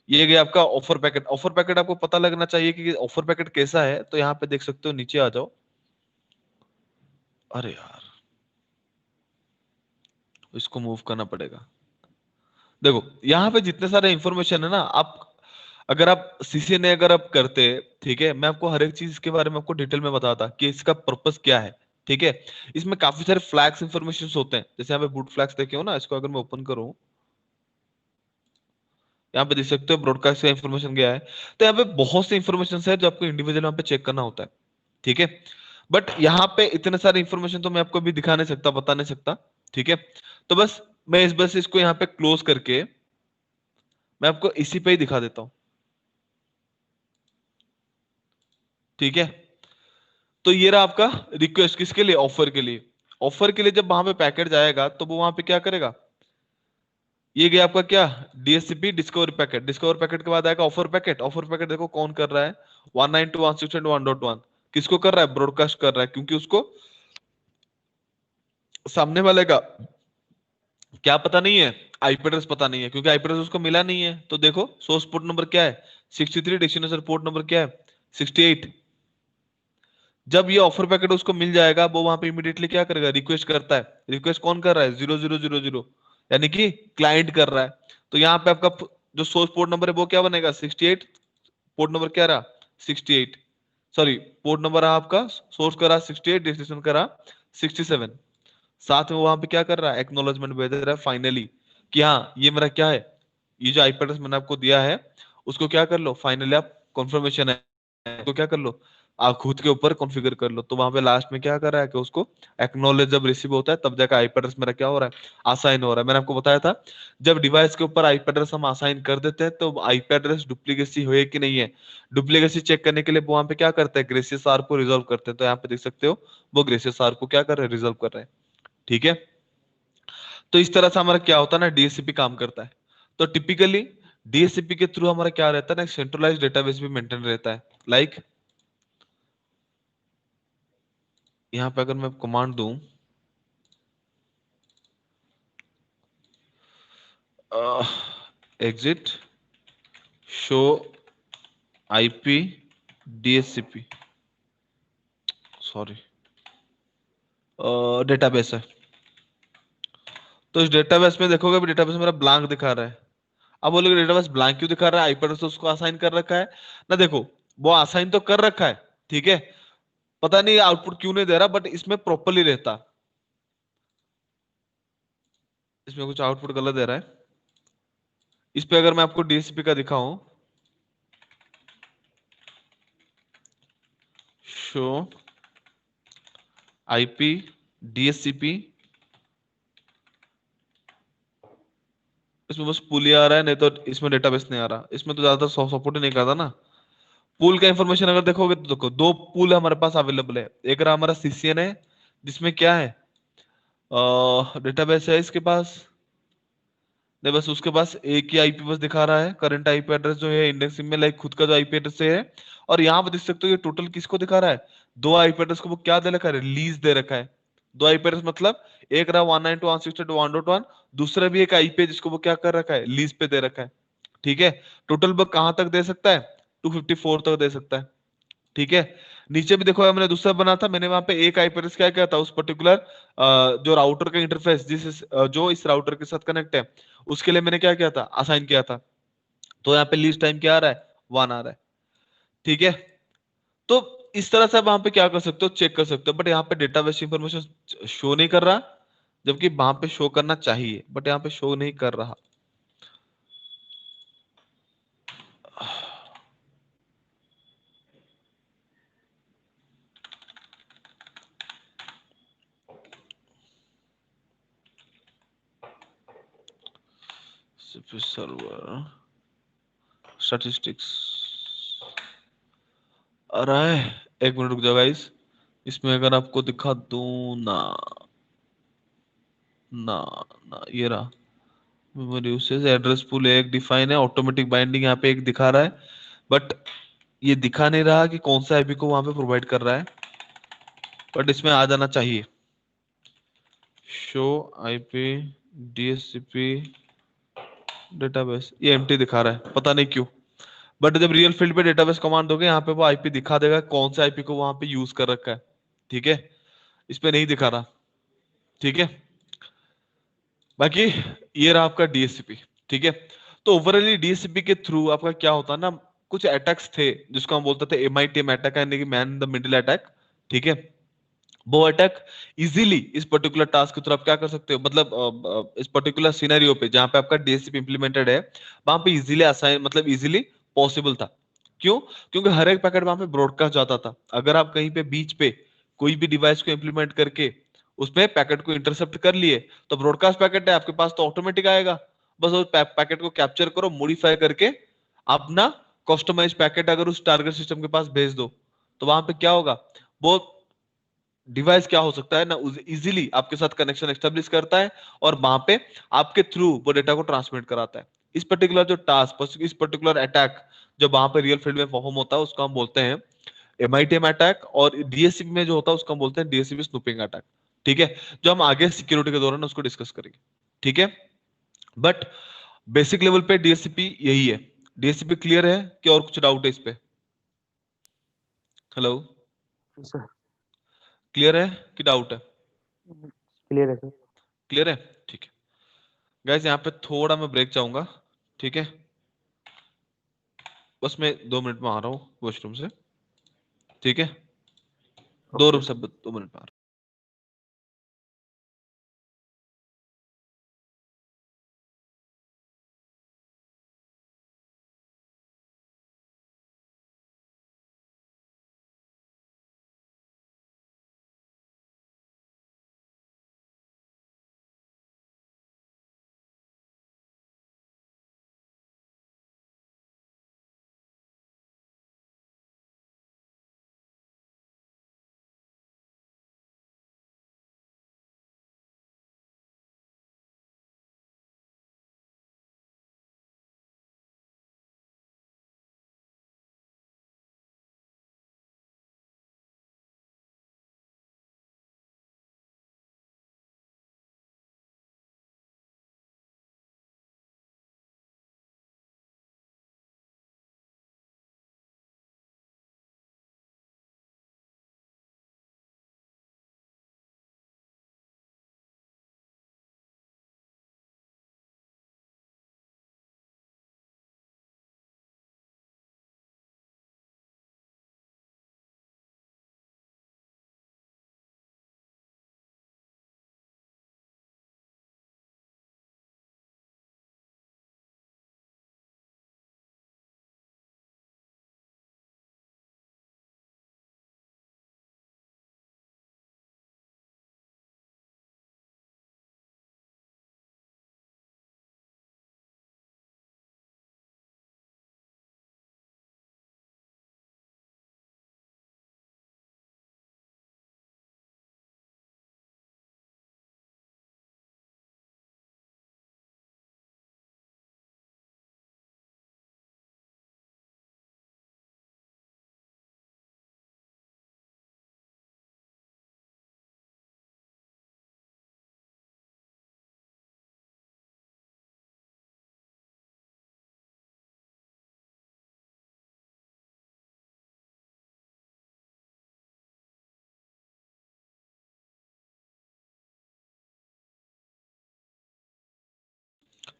ये गया आपका ऑफर पैकेट। ऑफर पैकेट आपको पता लगना चाहिए कि ऑफर पैकेट कैसा है, तो यहाँ पे देख सकते हो, नीचे आ जाओ। अरे यार, इसको मूव करना पड़ेगा। देखो यहाँ पे जितने सारे इंफॉर्मेशन है ना, आप अगर आप सीसी ने अगर आप करते, ठीक है, मैं आपको हर एक चीज के बारे में आपको डिटेल में बताता कि इसका पर्पस क्या है, ठीक है। इसमें काफी सारे फ्लैग्स इंफॉर्मेशन होते हैं, जैसे यहाँ पे बूट फ्लैग्स देखे हो ना, इसको अगर मैं ओपन करूं, यहाँ पे देख सकते हो ब्रॉडकास्ट का इंफॉर्मेशन गया है। तो यहाँ पे बहुत से इंफॉर्मेशन है जो आपको इंडिविजुअल यहाँ पे चेक करना होता है, ठीक है। बट यहाँ पे इतने सारे इंफॉर्मेशन तो मैं आपको अभी दिखा नहीं सकता, बता नहीं सकता, ठीक है। तो मैं बस इसको यहाँ पे क्लोज करके मैं आपको इसी पे ही दिखा देता हूँ, ठीक है। तो ये रहा आपका रिक्वेस्ट, किसके लिए, ऑफर के लिए। ऑफर के लिए जब वहां पे पैकेट जाएगा तो वो वहां पे क्या करेगा, ये गया आपका क्या, DSCP discover packet. Discover packet के बाद आएगा ऑफर पैकेट। ऑफर पैकेट देखो कौन कर रहा है, 192.168.1.1, किसको कर रहा है, ब्रॉडकास्ट कर रहा है, क्योंकि उसको सामने वाले का क्या पता नहीं है, आईपी एड्रेस पता नहीं है, क्योंकि आईपी एड्रेस उसको मिला नहीं है। तो देखो सोर्स पोर्ट नंबर क्या है 63, डेस्टिनेशन पोर्ट नंबर क्या है 68। जब ये ऑफर पैकेट उसको मिल जाएगा, वो वहां पे इमीडिएटली क्या करेगा, रिक्वेस्ट करता है। रिक्वेस्ट कौन कर रहा है, 0000, यानी कि क्लाइंट कर रहा है। तो यहाँ पे आपका जो सोर्स पोर्ट नंबर है वो क्या बनेगा 68, पोर्ट नंबर क्या रहा 68, सॉरी पोर्ट नंबर रहा आपका, सोर्स का रहा 68, डेस्टिनेशन का रहा 67। साथ में वो वहां पे क्या कर रहा है, एक्नॉलेजमेंट भेज रहा है फाइनली, कि हाँ ये मेरा क्या है, ये जो आईपी एड्रेस मैंने आपको दिया है उसको क्या कर लो, फाइनली आप कंफर्मेशन है तो क्या कर लो, आप खुद के ऊपर कॉन्फ़िगर कर लो। तो वहां पे लास्ट में क्या कर रहा है कि उसको एक्नॉलेज जब रिसीव होता है तब जाकर आईपी एड्रेस मेरा क्या हो रहा है, असाइन हो रहा है। मैंने आपको बताया था जब डिवाइस के ऊपर आईपी एड्रेस हम असाइन कर देते हैं तो आईपी एड्रेस डुप्लीकेसी है कि नहीं है, डुप्लीकेसी चेक करने के लिए वहां पे क्या करते हैं, ग्रेसियस आर को रिजॉल्व करते हैं। तो यहाँ पे देख सकते हो वो ग्रेसियस आर को क्या कर रहे हैं, रिजॉल्व कर रहे हैं, ठीक है। तो इस तरह से हमारा क्या होता है ना, डीएससीपी काम करता है। तो टिपिकली डीएससीपी के थ्रू हमारा क्या रहता है ना, सेंट्रलाइज डेटाबेस भी मेंटेन रहता है। लाइक यहाँ पे अगर मैं कमांड दूं, exit show IP DHCP, sorry, database है। तो इस डेटाबेस में देखोगे भी डेटाबेस मेरा ब्लैंक दिखा रहा है। अब बोलोगे डेटाबेस ब्लैंक क्यों दिखा रहा है, आईपी एड्रेस तो उसको असाइन कर रखा है ना। देखो वो असाइन तो कर रखा है, ठीक है, पता नहीं आउटपुट क्यों नहीं दे रहा, बट इसमें प्रॉपरली रहता, इसमें कुछ आउटपुट गलत दे रहा है। इस पे अगर मैं आपको डीएससीपी का दिखाऊं, शो आईपी डीएससीपी, इसमें बस पुल ही आ रहा है, नहीं तो इसमें डेटाबेस नहीं आ रहा। इसमें तो ज्यादातर सपोर्ट ही नहीं करता ना। पूल का इंफॉर्मेशन अगर देखोगे तो देखो दो पूल हमारे पास अवेलेबल है। एक रहा हमारा सीसीएन है, जिसमें क्या है, डेटाबेस है इसके पास, नहीं बस उसके पास एक ही आईपी बस दिखा रहा है, करंट आईपी एड्रेस जो है इंडेक्सिंग में, लाइक खुद का जो आईपी एड्रेस है। और यहाँ पे देख सकते हो ये टोटल किसको दिखा रहा है, दो आईपी एड्रेस को वो क्या दे रखा है, लीज दे रखा है। दो आईपी एड्रेस मतलब एक रहा 192.168.1.1, दूसरा भी एक आईपी जिसको वो क्या कर रखा है, लीज पे दे रखा है। ठीक है, टोटल वो कहां तक दे सकता है, 254 तक दे सकता है। ठीक है, नीचे भी देखो मैंने दूसरा बना था, मैंने वहां पे एक आईपी एड्रेस क्या किया था, उस पर्टिकुलर जो राउटर का इंटरफेस जो इस राउटर के साथ कनेक्ट है, उसके लिए मैंने क्या किया था, असाइन किया था। तो यहाँ पे लीस्ट टाइम क्या आ रहा है, 1 आ रहा है। ठीक है, तो इस तरह से आप वहां पे क्या कर सकते हो, चेक कर सकते हो। बट यहाँ पे डेटाबेस इंफॉर्मेशन शो नहीं कर रहा, जबकि वहां पे शो करना चाहिए, बट यहाँ पे शो नहीं कर रहा। सर्वर स्टैटिस्टिक्स आ रहा है, एक मिनट रुक जाओ गाइस। इसमें अगर आपको दिखा दूं ना, ना ना ये रहा, मेमोरी यूसेज एड्रेस पूल एक डिफाइन है, ऑटोमेटिक बाइंडिंग यहाँ पे एक दिखा रहा है, बट ये दिखा नहीं रहा कि कौन सा आईपी को वहां पे प्रोवाइड कर रहा है, बट इसमें आ जाना चाहिए। शो आईपी डीएचसीपी डेटाबेस, ये एम्प्टी दिखा रहा है, पता नहीं क्यों। बट जब रियल फील्ड पे डेटाबेस कमांड दोगे, यहाँ पे वो आईपी दिखा देगा कौन सा आईपी को वहां पे यूज कर रखा है। ठीक है, इस पे नहीं दिखा रहा। ठीक है, बाकी ये रहा आपका डीएससीपी। ठीक है, तो ओवरऑली डीएससीपी के थ्रू आपका क्या होता है ना, कुछ अटैक्स थे जिसको हम बोलते थे एमआईटीएम अटैक, यानी कि man in the middle attack. ठीक है, वो अटैक इजीली इस पर्टिकुलर टास्क के थ्रू आप क्या कर सकते हो, मतलब इस पर्टिकुलर सिनेरियो पे जहां पे आपका डीएससीपी इंप्लीमेंटेड है, वहां पे इजीली असाइन, मतलब इजीली पॉसिबल था। क्यों, क्योंकि हर एक पैकेट वहां पे ब्रॉडकास्ट जाता था। अगर आप कहीं पे बीच पे कोई भी डिवाइस को इंप्लीमेंट करके उसमें पैकेट को इंटरसेप्ट कर लिए, तो ब्रॉडकास्ट पैकेट है आपके पास तो ऑटोमेटिक आएगा। बस उस पैकेट को कैप्चर करो, मॉडिफाई करके अपना कस्टमाइज पैकेट अगर उस टारगेट सिस्टम के पास भेज दो, तो वहां पे क्या होगा, वो डिवाइस क्या हो सकता है ना, इजीली आपके साथ कनेक्शन एस्टेब्लिश करता है, और वहां पे आपके थ्रू वो डेटा को ट्रांसमिट कराता है। इस पर्टिकुलर जो टास्क, इस पर्टिकुलर अटैक जो वहां पे रियल फील्ड में परफॉर्म होता है, उसको हम बोलते हैं एमआईटीएम अटैक, और डीएससीपी में जो होता है उसको हम बोलते हैं डीएससीपी स्नूपिंग अटैक। ठीक है, जो हम आगे सिक्योरिटी के दौरान उसको डिस्कस करेंगे। ठीक है, बट बेसिक लेवल पे डीएससीपी यही है। डीएससीपी क्लियर है कि और कुछ डाउट है इस पे? हेलो, सर क्लियर है कि डाउट है? क्लियर है सर। क्लियर है, ठीक है। गाइस यहाँ पे थोड़ा मैं ब्रेक चाहूंगा। ठीक है, बस मैं 2 मिनट में आ रहा हूँ वॉशरूम से। ठीक है, दो ओके रूम से सर। 2 मिनट में आ रहा हूँ।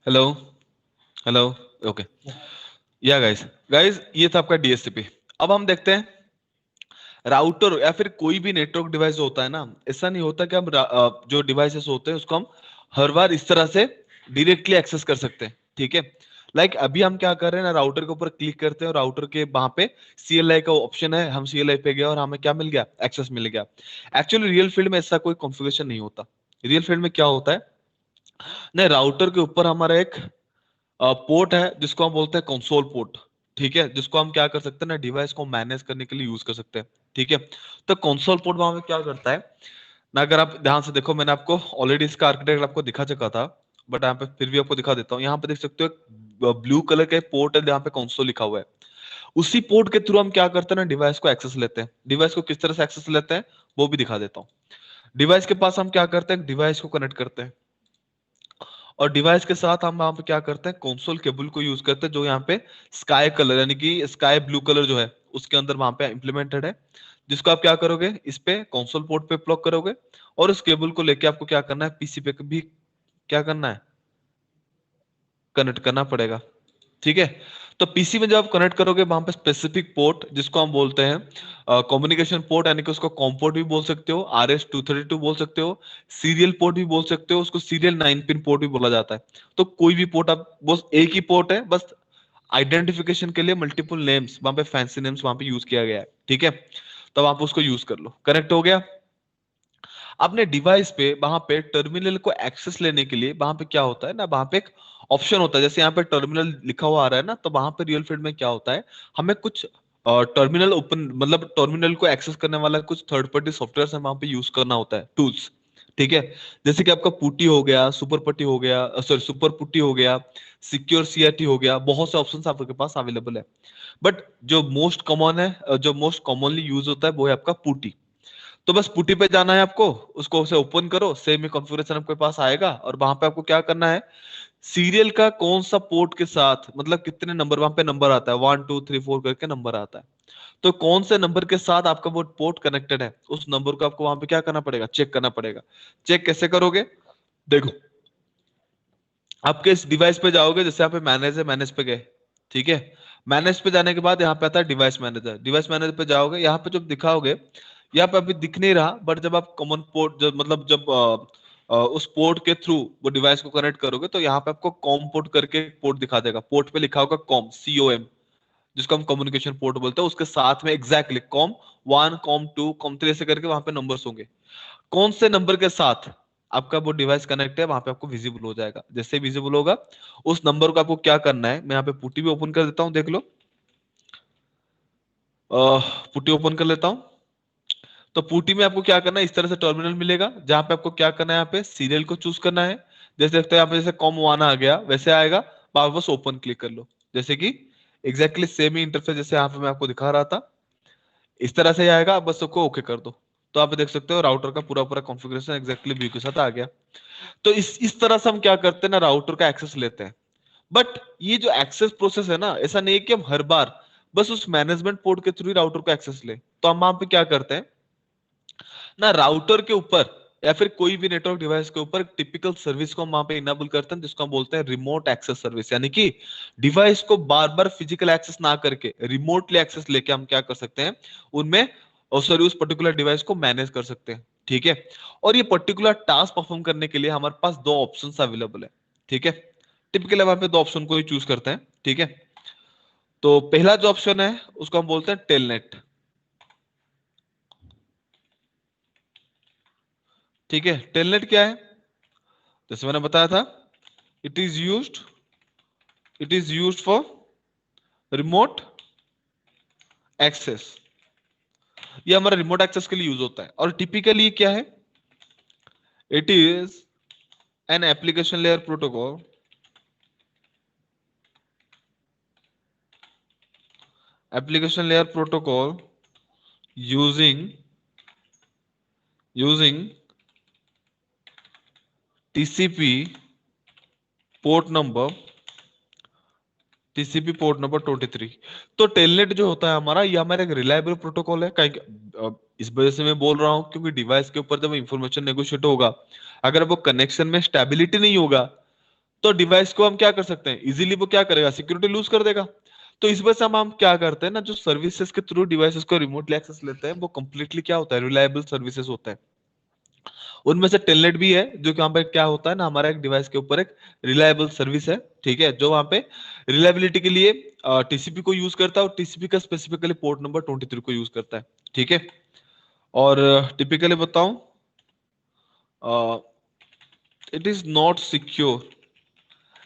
हेलो हेलो ओके या गाइस गाइस ये था आपका डीएचसीपी। अब हम देखते हैं राउटर या फिर कोई भी नेटवर्क डिवाइस जो होता है ना, ऐसा नहीं होता कि हम जो डिवाइसेस होते हैं उसको हम हर बार इस तरह से डायरेक्टली एक्सेस कर सकते हैं। ठीक है, लाइक अभी हम क्या कर रहे हैं ना, राउटर के ऊपर क्लिक करते हैं और राउटर के वहां पे सीएलआई का ऑप्शन है, हम सीएलआई पे गए और हमें क्या मिल गया, एक्सेस मिल गया। एक्चुअली रियल फील्ड में ऐसा कोई कॉन्फ़िगरेशन नहीं होता। रियल फील्ड में क्या होता है ना, राउटर के ऊपर हमारा एक पोर्ट है जिसको हम बोलते हैं कंसोल पोर्ट। ठीक है, जिसको हम क्या कर सकते हैं ना, डिवाइस को मैनेज करने के लिए यूज कर सकते हैं। ठीक है, तो कंसोल पोर्ट वहां पे क्या करता है ना, अगर आप ध्यान से देखो, मैंने आपको ऑलरेडी इसका आर्किटेक्चर आपको दिखा चुका था, बट यहाँ पे फिर भी आपको दिखा देता हूँ। यहाँ पे देख सकते हो ब्लू कलर का पोर्ट है जहाँ पे कंसोल लिखा हुआ है। उसी पोर्ट के थ्रू हम क्या करते हैं ना, डिवाइस को एक्सेस लेते हैं। डिवाइस को किस तरह से एक्सेस लेते हैं वो भी दिखा देता हूँ। डिवाइस के पास हम क्या करते हैं, डिवाइस को कनेक्ट करते हैं और डिवाइस के साथ हम वहां पे क्या करते हैं, कंसोल केबल को यूज करते हैं, जो यहाँ पे स्काई कलर यानी कि स्काई ब्लू कलर जो है उसके अंदर वहां पे इंप्लीमेंटेड है। जिसको आप क्या करोगे, इस पे कंसोल पोर्ट पे प्लग करोगे और उस केबल को लेके आपको क्या करना है, पीसी पे भी क्या करना है, कनेक्ट करना पड़ेगा। ठीक है, तो पीसी में जब आप कनेक्ट करोगे वहां पे स्पेसिफिक पोर्ट जिसको हम बोलते हैं कम्युनिकेशन पोर्ट, यानी कि उसको कॉम पोर्ट भी बोल सकते हो, RS-232 बोल सकते हो, सीरियल पोर्ट भी बोल सकते हो, उसको सीरियल 9 पिन पोर्ट भी बोला जाता है। तो कोई भी पोर्ट, आप बस एक ही पोर्ट है, बस आइडेंटिफिकेशन के लिए मल्टीपल नेम्स वहां पे, फैंसी नेम्स वहां पे यूज किया गया है। ठीक है, तब आप उसको यूज कर लो। कनेक्ट हो गया। अपने डिवाइस पे वहां पे टर्मिनल को एक्सेस लेने के लिए वहां पे क्या होता है ना, वहां पे एक ऑप्शन होता है, जैसे यहाँ पे टर्मिनल लिखा हुआ आ रहा है ना, तो वहां पे रियल फील्ड में क्या होता है, हमें कुछ टर्मिनल ओपन मतलब टर्मिनल को एक्सेस करने वाला कुछ थर्ड पार्टी सॉफ्टवेयर वहां पे यूज करना होता है, टूल्स। ठीक है, जैसे कि आपका पुटी हो गया, सुपर पट्टी हो गया, सॉरी सुपर पुट्टी हो गया, सिक्योर सीआरटी हो गया, बहुत से ऑप्शंस आपके पास अवेलेबल है। बट जो मोस्ट कॉमन है, जो मोस्ट कॉमनली यूज होता है वो है आपका पुटी। तो बस पुटी पे जाना है आपको, उसको उसे ओपन करो, सेम ही कॉन्फ़िगरेशन आपके पास आएगा और वहां पे आपको क्या करना है, सीरियल का कौन सा पोर्ट के साथ, मतलब कितने नंबर वहां पे नंबर आता है, 1 2 3 4 करके नंबर आता है, तो कौन से नंबर के साथ आपका वो पोर्ट कनेक्टेड है, उस नंबर को आपको वहां पे क्या करना पड़ेगा, चेक करना पड़ेगा। चेक कैसे करोगे, देखो, आपके इस डिवाइस पे जाओगे, जैसे यहाँ पे मैनेज है, मैनेज पे गए। ठीक है, मैनेज पे जाने के बाद यहाँ पे आता है डिवाइस मैनेजर। डिवाइस मैनेजर पे जाओगे, यहाँ पे जब दिखाओगे, यहाँ पे अभी दिख नहीं रहा, बट जब आप कॉमन पोर्ट जब मतलब जब उस पोर्ट के थ्रू वो डिवाइस को कनेक्ट करोगे, तो यहाँ पे आपको कॉम पोर्ट करके पोर्ट दिखा देगा। पोर्ट पे लिखा होगा कॉम, COM, जिसको हम कम्युनिकेशन पोर्ट बोलते हैं। उसके साथ में एग्जैक्टली कॉम 1 कॉम 2 कॉम 3 ऐसे करके वहां पे नंबर्स होंगे। कौन से नंबर के साथ आपका वो डिवाइस कनेक्ट है वहां पे आपको विजिबल हो जाएगा। जैसे विजिबल होगा, उस नंबर को आपको क्या करना है, मैं यहाँ पे पुटी भी ओपन कर देता हूँ, देख लो। पुटी ओपन कर लेता हूँ। तो पुटी में आपको क्या करना है, इस तरह से टर्मिनल मिलेगा, जहां पे आपको क्या करना है, यहाँ पे सीरियल को चूज करना है। जैसे देखते हैं यहाँ पे, जैसे कॉम 1 आ गया वैसे आएगा, बस ओपन क्लिक कर लो। जैसे कि एग्जैक्टली सेम ही इंटरफेस जैसे यहाँ पे मैं आपको दिखा रहा था, इस तरह से ही आएगा, बस सबको ओके कर दो। तो आप देख सकते हो राउटर का पूरा पूरा कॉन्फ़िगरेशन एग्जैक्टली व्यू के साथ आ गया। तो इस तरह से हम क्या करते हैं ना, राउटर का एक्सेस लेते हैं। बट ये जो एक्सेस प्रोसेस है ना, ऐसा नहीं है कि हम हर बार बस उस मैनेजमेंट पोर्ट के थ्रू ही राउटर को एक्सेस ले। तो हम वहां पे क्या करते हैं ना, राउटर के ऊपर या फिर कोई भी नेटवर्क डिवाइस के ऊपर टिपिकल सर्विस को हम वहां पे इनेबल करते हैं, जिसको हम बोलते हैं रिमोट एक्सेस सर्विस। यानी कि डिवाइस को बार बार फिजिकल एक्सेस ना करके रिमोटली एक्सेस लेके हम क्या कर सकते हैं, उनमें और सॉरी उस पर्टिकुलर डिवाइस को मैनेज कर सकते हैं। ठीक है, और ये पर्टिकुलर टास्क परफॉर्म करने के लिए हमारे पास दो ऑप्शंस अवेलेबल है। ठीक है, टिपिकली वहां पे दो ऑप्शन को ही चूज करते हैं। ठीक है, तो पहला जो ऑप्शन है उसको हम बोलते हैं टेलनेट। ठीक है, टेलनेट क्या है, जैसे मैंने बताया था, it is used it is used for remote access. ये हमारा रिमोट एक्सेस के लिए यूज होता है। और टिपिकली क्या है, it is an application layer protocol, application layer protocol using TCP port number TCP port number 23। तो टेलनेट जो होता है हमारा, ये हमारा एक रिलायबल प्रोटोकॉल है। इस वजह से मैं बोल रहा हूं क्योंकि डिवाइस के ऊपर जब इंफॉर्मेशन नेगोशिएट होगा, अगर वो कनेक्शन में स्टेबिलिटी नहीं होगा, तो डिवाइस को हम क्या कर सकते हैं, इजीली वो क्या करेगा, सिक्योरिटी लूज कर देगा। तो इस वजह से हम क्या करते हैं ना, जो सर्विसेज के थ्रू डिवाइसेस को रिमोटली एक्सेस लेते हैं वो कंप्लीटली क्या होता है, रिलायबल सर्विसेज होता है। उनमें से टेलनेट भी है, जो कि वहां पे क्या होता है ना, हमारा एक डिवाइस के ऊपर एक रिलायबल सर्विस है, ठीक है, जो वहां पे रिलायबिलिटी के लिए टीसीपी को यूज करता है, और टीसीपी का स्पेसिफिकली पोर्ट नंबर 23 को यूज करता है, ठीक है। और टिपिकली बताऊं, इट इज नॉट सिक्योर,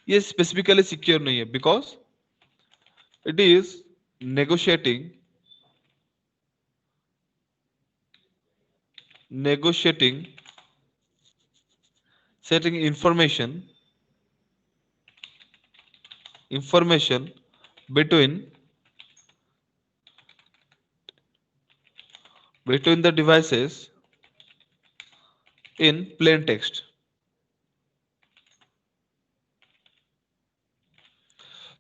ये स्पेसिफिकली सिक्योर नहीं है, because it is negotiating negotiating setting information between the devices in plain text।